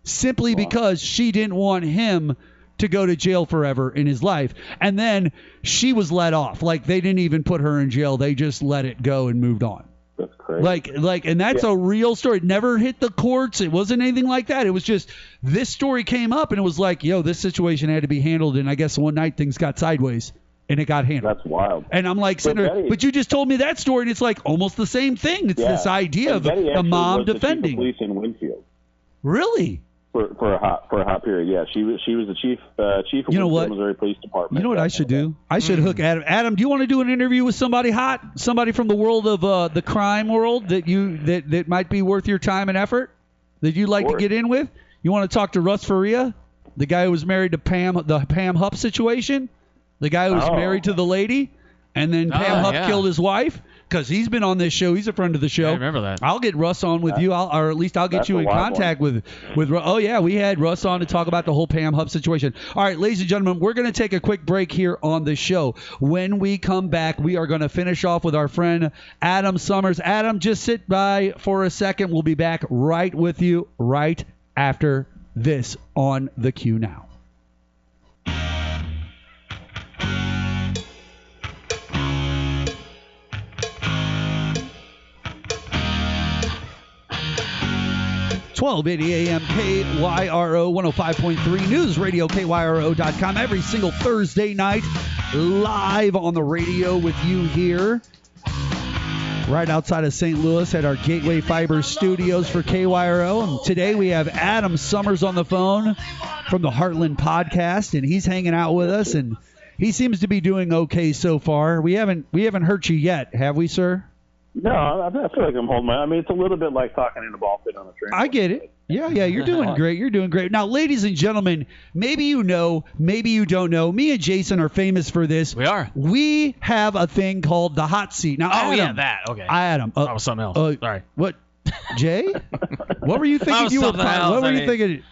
[SPEAKER 8] simply because she didn't want him to go to jail forever in his life. And then she was let off. Like, they didn't even put her in jail. They just let it go and moved on.
[SPEAKER 11] That's crazy.
[SPEAKER 8] Like, and that's a real story. It never hit the courts. It wasn't anything like that. It was just, this story came up, and it was like, yo, this situation had to be handled. And I guess one night things got sideways, and it got handled.
[SPEAKER 11] That's wild.
[SPEAKER 8] And I'm like, but you just told me that story, and it's like almost the same thing. It's this idea of the mom defending.
[SPEAKER 11] Police in Winfield.
[SPEAKER 8] Really?
[SPEAKER 11] For a hot period, yeah. She was the chief of Winfield, Missouri Police Department.
[SPEAKER 8] You know what I should do? I should hook Adam. Adam, do you want to do an interview with somebody hot, somebody from the world of the crime world that might be worth your time and effort, that you'd like to get in with? You want to talk to Russ Faria, the guy who was married to the Pam Hupp situation, the guy who was married to the lady, and then Pam Hupp killed his wife? Because he's been on this show. He's a friend of the show.
[SPEAKER 7] I remember that.
[SPEAKER 8] I'll get Russ on with you, or at least I'll get you in contact with. Oh yeah, we had Russ on to talk about the whole Pam Hupp situation. All right, ladies and gentlemen, we're going to take a quick break here on the show. When we come back, we are going to finish off with our friend Adam Sommers. Adam, just sit by for a second. We'll be back right with you right after this on the QNow. 1280 AM KYRO 105.3 News Radio KYRO.com every single Thursday night, live on the radio with you here right outside of St. Louis at our Gateway Fiber studios for KYRO. And today we have Adam Sommers on the phone from the Heartland podcast, and he's hanging out with us, and he seems to be doing okay so far. We haven't hurt you yet, have we, sir?
[SPEAKER 11] No, I feel like I'm holding my. I mean, it's a little bit like talking in a ball pit on a train.
[SPEAKER 8] I get it. Yeah, you're doing great. You're doing great. Now, ladies and gentlemen, maybe you know, maybe you don't know. Me and Jason are famous for this.
[SPEAKER 7] We are.
[SPEAKER 8] We have a thing called the hot seat. Now, Adam,
[SPEAKER 7] yeah, that. Okay.
[SPEAKER 8] Adam.
[SPEAKER 7] That was something else. Sorry.
[SPEAKER 8] What? Jay? What were you thinking? You were. What were you thinking?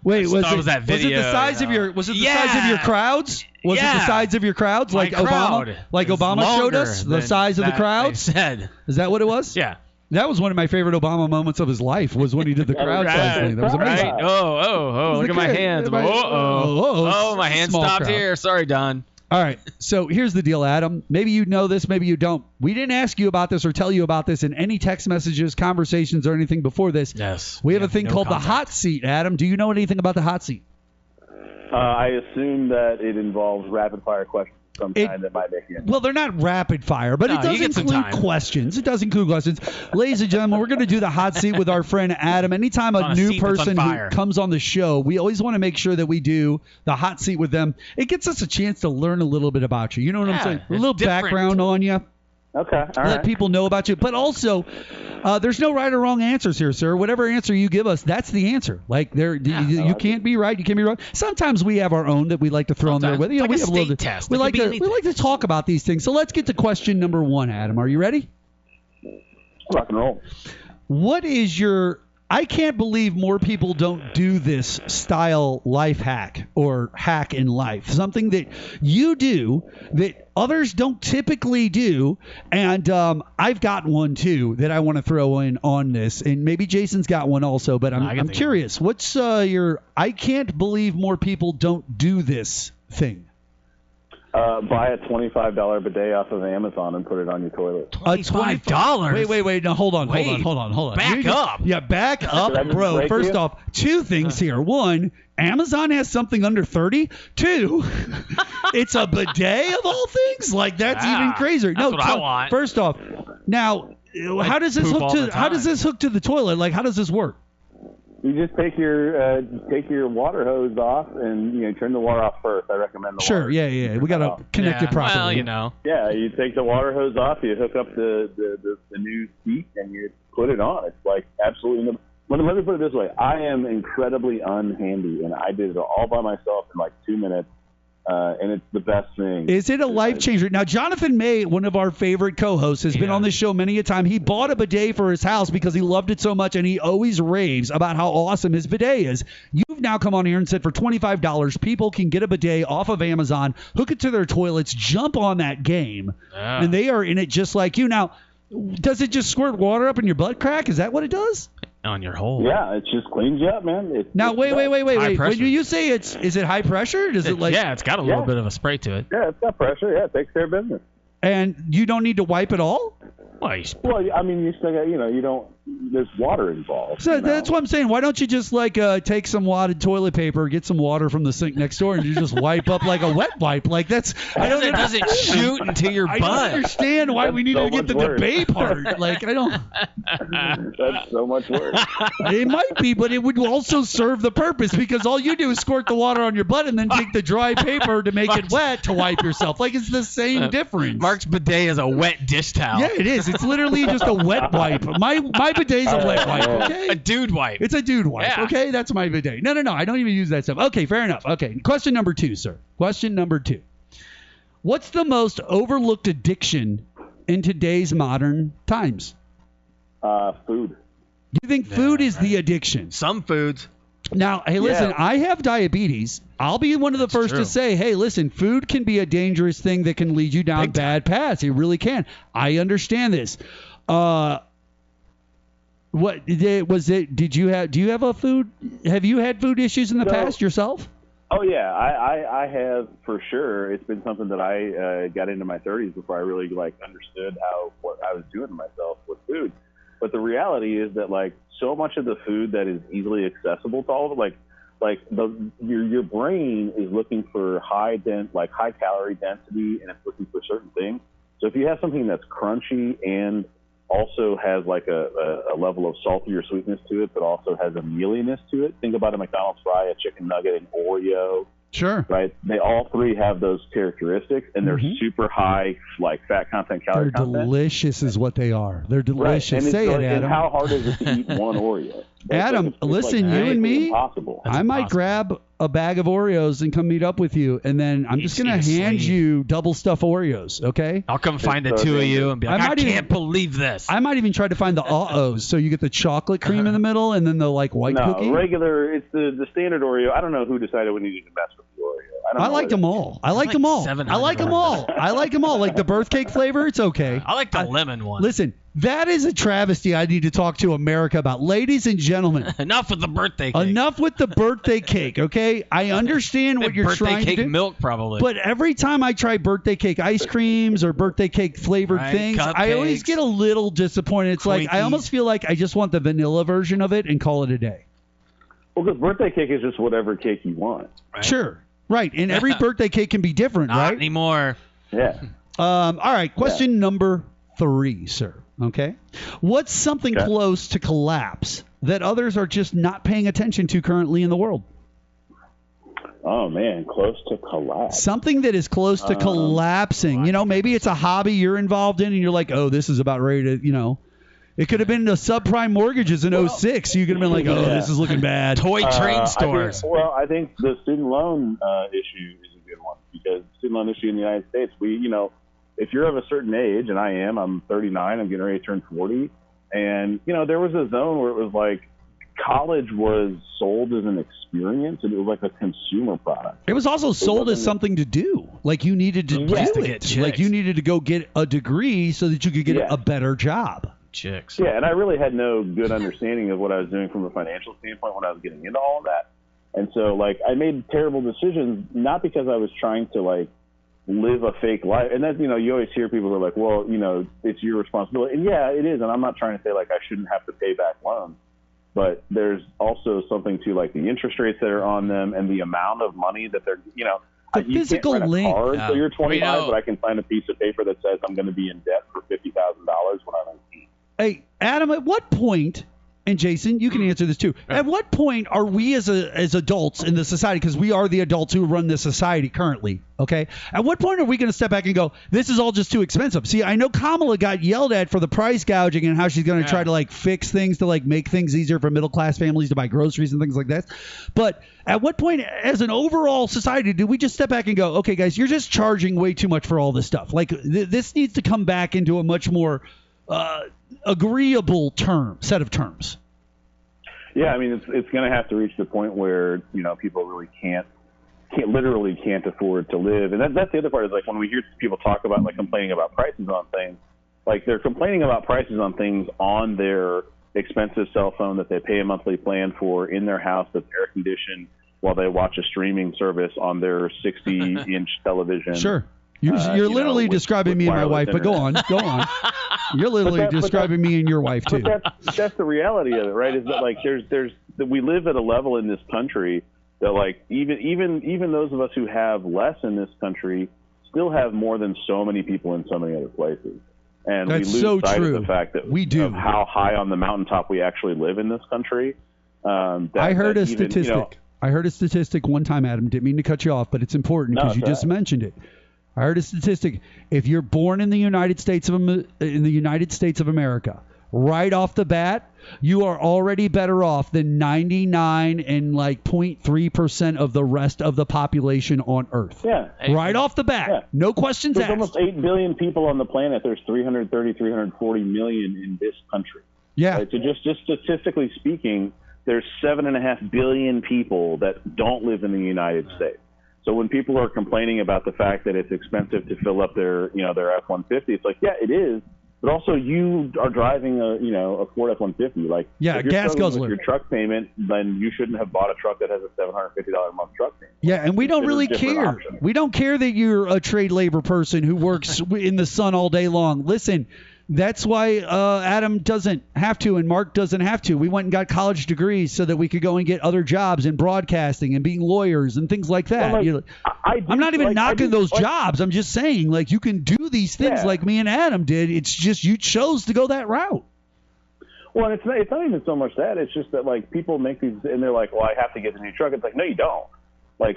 [SPEAKER 8] Wait, was
[SPEAKER 7] that video?
[SPEAKER 8] Was it the size of your? Was it the size of your crowds? Was it the size of your crowds, like Obama? Like Obama showed us the size of the crowds.
[SPEAKER 7] Said.
[SPEAKER 8] Is that what it was?
[SPEAKER 7] Yeah.
[SPEAKER 8] That was one of my favorite Obama moments of his life. Was when he did the crowd size thing. That was amazing.
[SPEAKER 7] Right. Oh! Look at my hands. Oh! My hand stopped here. Sorry, Don.
[SPEAKER 8] All right, so here's the deal, Adam. Maybe you know this, maybe you don't. We didn't ask you about this or tell you about this in any text messages, conversations, or anything before this.
[SPEAKER 7] Yes.
[SPEAKER 8] We have a thing called the hot seat, Adam. Do you know anything about the hot seat?
[SPEAKER 11] I assume that it involves rapid-fire questions of some kind that might make you.
[SPEAKER 8] Well, they're not rapid fire, but it does include questions. It does include questions. Ladies and gentlemen, we're going to do the hot seat with our friend Adam. Anytime a new person who comes on the show, we always want to make sure that we do the hot seat with them. It gets us a chance to learn a little bit about you. You know what I'm saying? A little background on you.
[SPEAKER 11] Okay. All right.
[SPEAKER 8] Let people know about you. But also, there's no right or wrong answers here, sir. Whatever answer you give us, that's the answer. Like you can't be right, you can't be wrong. Sometimes we have our own that we like to throw in there with. You know, we have a little test. We like to talk about these things. So let's get to question number 1, Adam. Are you ready?
[SPEAKER 11] Rock and roll.
[SPEAKER 8] What is your I can't believe more people don't do this style life hack or hack in life. Something that you do that others don't typically do. And I've got one, too, that I want to throw in on this. And maybe Jason's got one also. But I'm curious. What's your I can't believe more people don't do this thing?
[SPEAKER 11] Buy a $25 bidet off of Amazon and put it on your toilet.
[SPEAKER 7] $25?
[SPEAKER 8] Wait. No, hold on.
[SPEAKER 7] Back up.
[SPEAKER 8] Yeah, back up, bro. First off, 2 things here. 1, Amazon has something under 30. 2, it's a bidet of all things. Like that's even crazier.
[SPEAKER 7] That's what I want.
[SPEAKER 8] First off, now how does this hook to the toilet? Like how does this work?
[SPEAKER 11] You just take your water hose off and turn the water off first. I recommend the water.
[SPEAKER 8] Yeah. We gotta connect it properly.
[SPEAKER 7] Well,
[SPEAKER 11] Yeah, you take the water hose off, you hook up the new seat, and you put it on. It's like absolutely. Let me put it this way: I am incredibly unhandy, and I did it all by myself in like 2 minutes. And it's the best thing.
[SPEAKER 8] Is it a life changer? Now, Jonathan May, one of our favorite co-hosts, has been on this show many a time. He bought a bidet for his house because he loved it so much, and he always raves about how awesome his bidet is. You've now come on here and said for $25, people can get a bidet off of Amazon, hook it to their toilets, jump on that game, and they are in it just like you. Now, does it just squirt water up in your butt crack? Is that what it does?
[SPEAKER 7] On your hole.
[SPEAKER 11] Yeah, it just cleans you up, man. Wait.
[SPEAKER 8] When you say is it high pressure? Does it like?
[SPEAKER 7] Yeah, it's got a little bit of a spray to it.
[SPEAKER 11] Yeah, it's got pressure. Yeah, it takes care of business.
[SPEAKER 8] And you don't need to wipe it all?
[SPEAKER 11] Well, I mean, you still got, you don't. There's water involved.
[SPEAKER 8] So that's what I'm saying. Why don't you just take some wadded toilet paper, get some water from the sink next door, and you just wipe up like a wet wipe? Like that's.
[SPEAKER 7] It doesn't shoot into your butt.
[SPEAKER 8] I don't understand why we need to get the debate part. Like I don't.
[SPEAKER 11] That's so much work.
[SPEAKER 8] It might be, but it would also serve the purpose because all you do is squirt the water on your butt and then take the dry paper to make it wet to wipe yourself. Like it's the same difference.
[SPEAKER 7] Mark's bidet is a wet dish towel.
[SPEAKER 8] Yeah, it is. It's literally just a wet wipe. My bidet's a wet wipe, okay?
[SPEAKER 7] A dude wipe.
[SPEAKER 8] It's a dude wipe, okay? That's my bidet. No. I don't even use that stuff. Okay, fair enough. Okay, question number 2, sir. Question number 2. What's the most overlooked addiction in today's modern times?
[SPEAKER 11] Food.
[SPEAKER 8] Do you think food is the addiction?
[SPEAKER 7] Some foods.
[SPEAKER 8] Now, hey, listen, I have diabetes. I'll be one of the first to say, hey, listen, food can be a dangerous thing that can lead you down bad paths. It really can. I understand this. What was it? Do you have a food? Have you had food issues in the past yourself?
[SPEAKER 11] Oh yeah, I have for sure. It's been something that I got into my 30s before I really understood what I was doing to myself with food. But the reality is that so much of the food that is easily accessible to all of it, your brain is looking for high calorie density, and it's looking for certain things. So if you have something that's crunchy and also has a level of salty or sweetness to it, but also has a mealiness to it. Think about a McDonald's fry, a chicken nugget, an Oreo.
[SPEAKER 8] Sure.
[SPEAKER 11] Right? They all three have those characteristics, and they're super high, fat content, calorie content.
[SPEAKER 8] They're delicious is what they are. They're delicious.
[SPEAKER 11] Right.
[SPEAKER 8] Say it, Adam.
[SPEAKER 11] And how hard is it to eat one Oreo?
[SPEAKER 8] Adam, listen, you and me,
[SPEAKER 11] impossible.
[SPEAKER 8] I might grab a bag of Oreos and come meet up with you, and then I'm just going to hand you double stuffed Oreos, okay?
[SPEAKER 7] I'll come find the two of you and be like, I can't believe this.
[SPEAKER 8] I might even try to find the uh-ohs, so you get the chocolate cream in the middle and then the white cookie.
[SPEAKER 11] No, regular, it's the standard Oreo. I don't know who decided we needed to mess with the Oreo.
[SPEAKER 8] I liked them all. I like them all. I like them all. I like them all. Like the birth cake flavor, it's okay.
[SPEAKER 7] I like the lemon one.
[SPEAKER 8] Listen, that is a travesty I need to talk to America about. Ladies and gentlemen.
[SPEAKER 7] Enough with the birthday cake.
[SPEAKER 8] Enough with the birthday cake, okay? I understand what you're trying to do.
[SPEAKER 7] Birthday cake milk, probably.
[SPEAKER 8] But every time I try birthday cake ice creams or birthday cake flavored things, I always get a little disappointed. It's like I almost feel like I just want the vanilla version of it and call it a day.
[SPEAKER 11] Well, because birthday cake is just whatever cake you want.
[SPEAKER 7] Right?
[SPEAKER 8] Sure. Right. And every birthday cake can be different,
[SPEAKER 7] Not
[SPEAKER 8] right?
[SPEAKER 7] anymore.
[SPEAKER 11] Yeah.
[SPEAKER 8] All right. Question number 3, sir. Okay. What's something close to collapse that others are just not paying attention to currently in the world?
[SPEAKER 11] Oh, man. Close to collapse.
[SPEAKER 8] Something that is close to collapsing. You know, maybe it's a hobby you're involved in and you're like, oh, this is about ready to, you know. It could have been the subprime mortgages in 06. You could have been like, oh, this is looking bad.
[SPEAKER 7] Toy train stores.
[SPEAKER 11] I think the student loan issue is a good one because the student loan issue in the United States, if you're of a certain age, and I am, I'm 39, I'm getting ready to turn 40, and, there was a zone where it was like college was sold as an experience, and it was like a consumer product.
[SPEAKER 8] It was also sold as something to do. Like you needed to do it. Like you needed to go get a degree so that you could get a better job.
[SPEAKER 7] Chicks.
[SPEAKER 11] Yeah, and I really had no good understanding of what I was doing from a financial standpoint when I was getting into all of that. And so, I made terrible decisions, not because I was trying to, live a fake life. And that's, you always hear people who are like, well, it's your responsibility. And, yeah, it is. And I'm not trying to say, I shouldn't have to pay back loans. But there's also something to, the interest rates that are on them and the amount of money that they're,
[SPEAKER 8] the physical
[SPEAKER 11] can't rent a
[SPEAKER 8] link.
[SPEAKER 11] card till you're 25, but I can sign a piece of paper that says I'm going to be in debt for $50,000 when I'm 18.
[SPEAKER 8] Hey, Adam, at what point, and Jason, you can answer this too, at what point are we as adults in the society, because we are the adults who run this society currently, okay? At what point are we going to step back and go, this is all just too expensive? See, I know Kamala got yelled at for the price gouging and how she's going to try to, fix things to, make things easier for middle-class families to buy groceries and things like that. But at what point, as an overall society, do we just step back and go, okay, guys, you're just charging way too much for all this stuff? This needs to come back into a much more agreeable set of terms.
[SPEAKER 11] Yeah, I mean, it's going to have to reach the point where people really can't afford to live, and that's the other part is when we hear people talk about complaining about prices on things, they're complaining about prices on things on their expensive cell phone that they pay a monthly plan for in their house that's air conditioned while they watch a streaming service on their 60-inch television.
[SPEAKER 8] Sure. You're literally describing me and my wife, but go on. You're literally describing me and your wife too.
[SPEAKER 11] But that's the reality of it, right? Is that we live at a level in this country that even those of us who have less in this country still have more than so many people in so many other places, and
[SPEAKER 8] that's
[SPEAKER 11] we lose
[SPEAKER 8] so
[SPEAKER 11] sight
[SPEAKER 8] true.
[SPEAKER 11] of the fact that
[SPEAKER 8] we do
[SPEAKER 11] of how high on the mountaintop we actually live in this country.
[SPEAKER 8] I heard a statistic. I heard a statistic one time, Adam. Didn't mean to cut you off, but it's important because you just mentioned it. I heard a statistic. If you're born in the United States of America, right off the bat, you are already better off than 99 and 0.3% of the rest of the population on Earth.
[SPEAKER 11] Yeah.
[SPEAKER 8] Right off the bat. No questions asked.
[SPEAKER 11] There's almost 8 billion people on the planet. There's 340 million in this country.
[SPEAKER 8] Yeah.
[SPEAKER 11] Right? So just statistically speaking, there's 7.5 billion people that don't live in the United States. So when people are complaining about the fact that it's expensive to fill up their F-150, it's yeah, it is. But also, you are driving a Ford F-150. If you're
[SPEAKER 8] gas guzzler.
[SPEAKER 11] with your truck payment, then you shouldn't have bought a truck that has a $750 a month truck payment.
[SPEAKER 8] Yeah, and we don't really care.
[SPEAKER 11] Option.
[SPEAKER 8] We don't care that you're a trade labor person who works in the sun all day long. Listen. That's why Adam doesn't have to and Mark doesn't have to. We went and got college degrees so that we could go and get other jobs in broadcasting and being lawyers and things like that.
[SPEAKER 11] Well,
[SPEAKER 8] I'm not even knocking those jobs. I'm just saying, you can do these things like me and Adam did. It's just you chose to go that route.
[SPEAKER 11] Well, it's not even so much that. It's just that, people make these, and they're like, well, I have to get a new truck. It's no, you don't.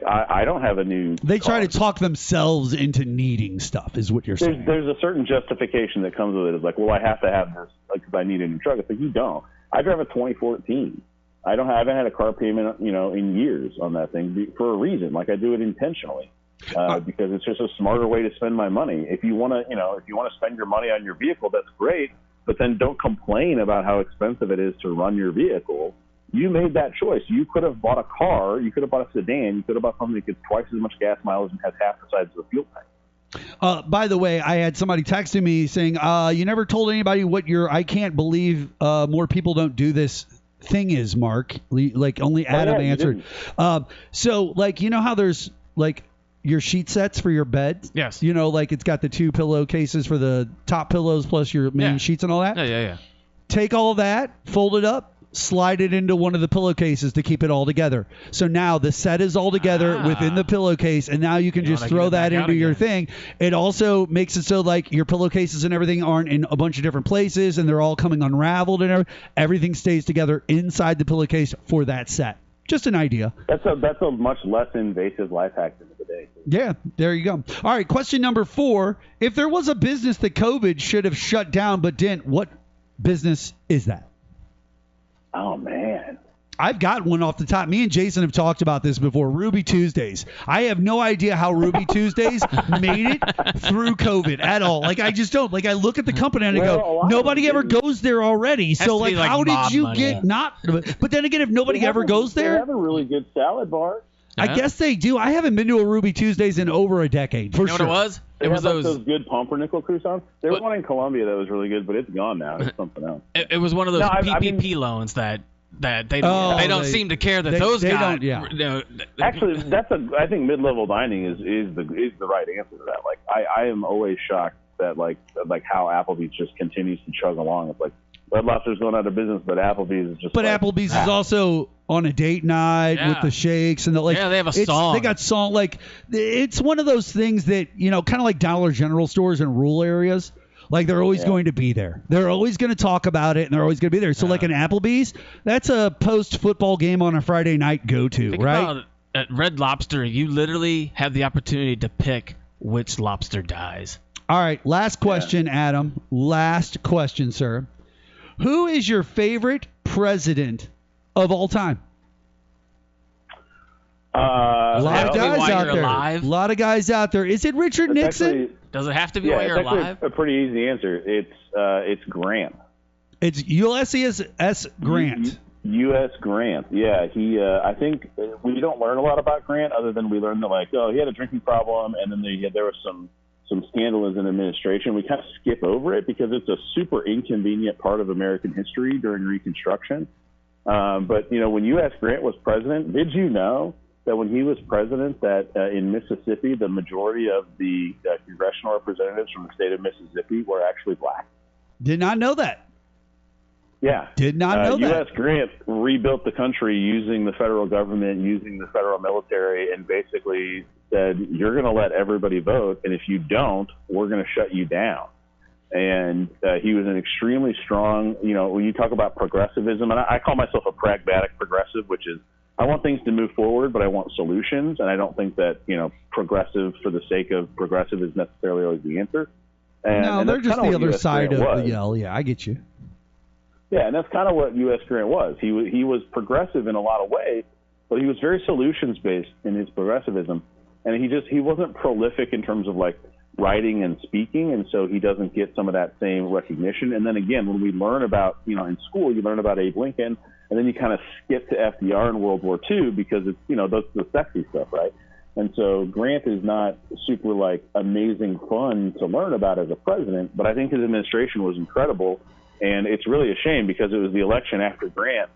[SPEAKER 11] I don't have a new
[SPEAKER 8] They
[SPEAKER 11] car.
[SPEAKER 8] try to talk themselves into needing stuff, is what you're saying.
[SPEAKER 11] There's a certain justification that comes with it. It's well, I have to have this because I need a new truck. It's you don't. I drive a 2014. I haven't had a car payment, in years on that thing for a reason. I do it intentionally because it's just a smarter way to spend my money. If you want to spend your money on your vehicle, that's great. But then don't complain about how expensive it is to run your vehicle. you made that choice. You could have bought a car. You could have bought a sedan. You could have bought something that gets twice as much gas mileage and has half the size of a fuel tank.
[SPEAKER 8] By the way, I had somebody texting me saying, you never told anybody what your I can't believe more people don't do this thing is, Mark. Like only Adam answered. So like, you know how there's like your sheet sets for your bed?
[SPEAKER 7] Yes.
[SPEAKER 8] You know, like it's got the 2 pillowcases for the top pillows plus your main sheets and all that?
[SPEAKER 7] Yeah.
[SPEAKER 8] Take all of that, fold it up, slide it into one of the pillowcases to keep it all together. So now the set is all together within the pillowcase, and now you can just throw that into your thing. It also makes it so like your pillowcases and everything aren't in a bunch of different places, and they're all coming unraveled, and everything stays together inside the pillowcase for that set. Just an idea.
[SPEAKER 11] That's a much less invasive life hack than today.
[SPEAKER 8] Yeah, there you go. All right, question number 4. If there was a business that COVID should have shut down but didn't, what business is that?
[SPEAKER 11] Oh, man.
[SPEAKER 8] I've got one off the top. Me and Jason have talked about this before. Ruby Tuesdays. I have no idea how Ruby Tuesdays made it through COVID at all. Like, I just don't. Like, I look at the company and I go, nobody ever goes there already. So, like, how did you get not? But then again, if nobody ever goes there.
[SPEAKER 11] They have a really good salad bar.
[SPEAKER 8] I guess they do. I haven't been to a Ruby Tuesdays in over a decade, for sure.
[SPEAKER 7] You know what it was?
[SPEAKER 11] It was those good pumpernickel croissants. There was one in Colombia that was really good, but it's gone now. It's something else.
[SPEAKER 7] It was one of those PPP loans that they don't seem to care that those guys.
[SPEAKER 11] Actually, I think mid-level dining is the right answer to that. Like I am always shocked that like how Applebee's just continues to chug along. It's like Red Lobster's going out of business, but Applebee's is just.
[SPEAKER 8] But Applebee's is also on a date night with the shakes and the like.
[SPEAKER 7] Yeah, they have a song.
[SPEAKER 8] They got song. Like it's one of those things that kind of like Dollar General stores in rural areas. Like they're always going to be there. They're always going to talk about it, and they're always going to be there. So like an Applebee's, that's a post-football game on a Friday night go-to, right?
[SPEAKER 7] At Red Lobster, you literally have the opportunity to pick which lobster dies.
[SPEAKER 8] All right, last question, Adam. Last question, sir. Who is your favorite president of all time?
[SPEAKER 7] A lot of guys out there. Alive?
[SPEAKER 8] A lot of guys out there. Is it Richard Nixon?
[SPEAKER 7] Does it have to be while you're alive?
[SPEAKER 11] A pretty easy answer. It's Grant.
[SPEAKER 8] It's Ulysses S. Grant.
[SPEAKER 11] U.S. Grant. Yeah, he. I think we don't learn a lot about Grant other than we learn that he had a drinking problem, and then there was some scandal in administration. We kind of skip over it because it's a super inconvenient part of American history during Reconstruction. But when U.S. Grant was president, did you know that when he was president, that in Mississippi, the majority of the congressional representatives from the state of Mississippi were actually black?
[SPEAKER 8] Did not know that.
[SPEAKER 11] Yeah.
[SPEAKER 8] Did not know that.
[SPEAKER 11] U.S. Grant rebuilt the country using the federal government, using the federal military, and basically said, you're going to let everybody vote, and if you don't, we're going to shut you down. And he was an extremely strong, when you talk about progressivism, and I call myself a pragmatic progressive, which is I want things to move forward, but I want solutions, and I don't think that, progressive for the sake of progressive is necessarily always the answer. And
[SPEAKER 8] they're just the other side of the yell. Yeah, I get you.
[SPEAKER 11] Yeah, and that's kind of what U.S. Grant was. He was progressive in a lot of ways, but he was very solutions-based in his progressivism, and he wasn't prolific in terms of like writing and speaking, and so he doesn't get some of that same recognition. And then again, when we learn about, in school, you learn about Abe Lincoln, and then you kind of skip to FDR in World War II because it's, that's the sexy stuff, right? And so Grant is not super like amazing fun to learn about as a president, but I think his administration was incredible. And it's really a shame because it was the election after Grant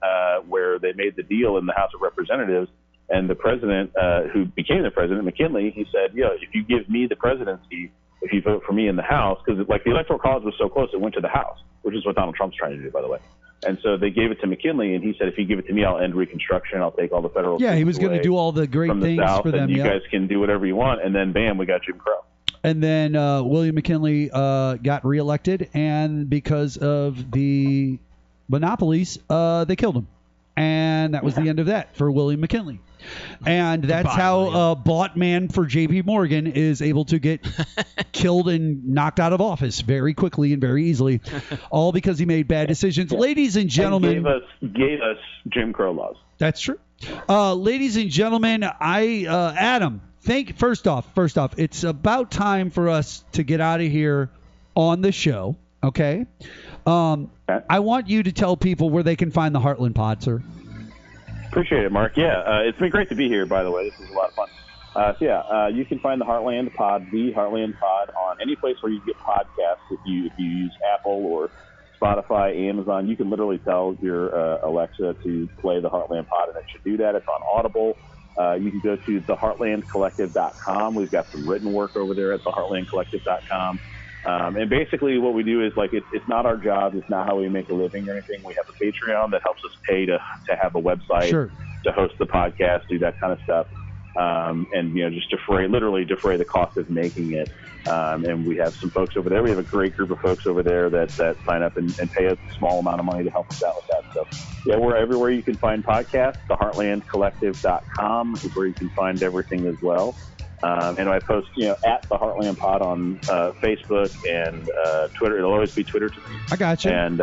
[SPEAKER 11] where they made the deal in the House of Representatives, and the president who became the president, McKinley, he said, if you give me the presidency, if you vote for me in the House, because like the Electoral College was so close, it went to the House, which is what Donald Trump's trying to do, by the way. And so they gave it to McKinley, and he said, if you give it to me, I'll end Reconstruction. I'll take all the federal.
[SPEAKER 8] Yeah, he was going to do all the great things for them.
[SPEAKER 11] And you guys can do whatever you want. And then, bam, we got Jim Crow.
[SPEAKER 8] And then William McKinley got reelected, and because of the monopolies, they killed him. And that was the end of that for William McKinley. And that's how bought man for J.P. Morgan is able to get killed and knocked out of office very quickly and very easily, all because he made bad decisions. Ladies and gentlemen,
[SPEAKER 11] and gave us Jim Crow laws.
[SPEAKER 8] That's true. Ladies and gentlemen, Adam, first off, it's about time for us to get out of here on the show. Okay. I want you to tell people where they can find the Heartland Pod, sir.
[SPEAKER 11] Appreciate it, Mark. Yeah, it's been great to be here, by the way. This is a lot of fun. You can find the Heartland Pod, the Heartland Pod, on any place where you get podcasts. If you use Apple or Spotify, Amazon, you can literally tell your Alexa to play the Heartland Pod, and it should do that. It's on Audible. You can go to theheartlandcollective.com. We've got some written work over there at theheartlandcollective.com. And basically what we do is, like, it's not our job. It's not how we make a living or anything. We have a Patreon that helps us pay to have a website, to host the podcast, do that kind of stuff. And, just defray the cost of making it. And we have some folks over there. We have a great group of folks over there that sign up and pay a small amount of money to help us out with that. So, yeah, we're everywhere you can find podcasts. Theheartlandcollective.com is where you can find everything as well. And I post, at the Heartland Pod on Facebook and Twitter. It'll always be Twitter to me.
[SPEAKER 8] I got you.
[SPEAKER 11] And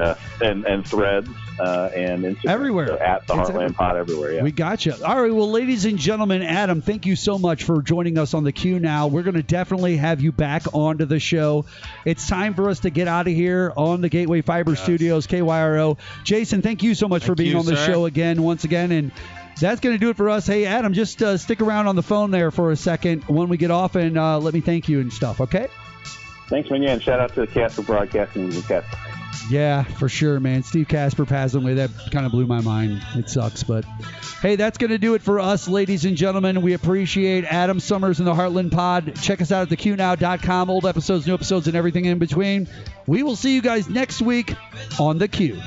[SPEAKER 11] Threads and Instagram.
[SPEAKER 8] Everywhere.
[SPEAKER 11] So at the Heartland Pod everywhere. Yeah.
[SPEAKER 8] We got you. All right. Well, ladies and gentlemen, Adam, thank you so much for joining us on the QNow. We're going to definitely have you back onto the show. It's time for us to get out of here on the Gateway Fiber Studios, KYRO. Jason, thank you so much for being on the show once again. And that's going to do it for us. Hey, Adam, just stick around on the phone there for a second when we get off, and let me thank you and stuff, okay?
[SPEAKER 11] Thanks, man. Yeah, and shout out to the Casper Broadcasting and Casper.
[SPEAKER 8] Yeah, for sure, man. Steve Casper passed away. That kind of blew my mind. It sucks, but hey, that's going to do it for us, ladies and gentlemen. We appreciate Adam Sommers and the Heartland Pod. Check us out at theqnow.com. Old episodes, new episodes, and everything in between. We will see you guys next week on The Q.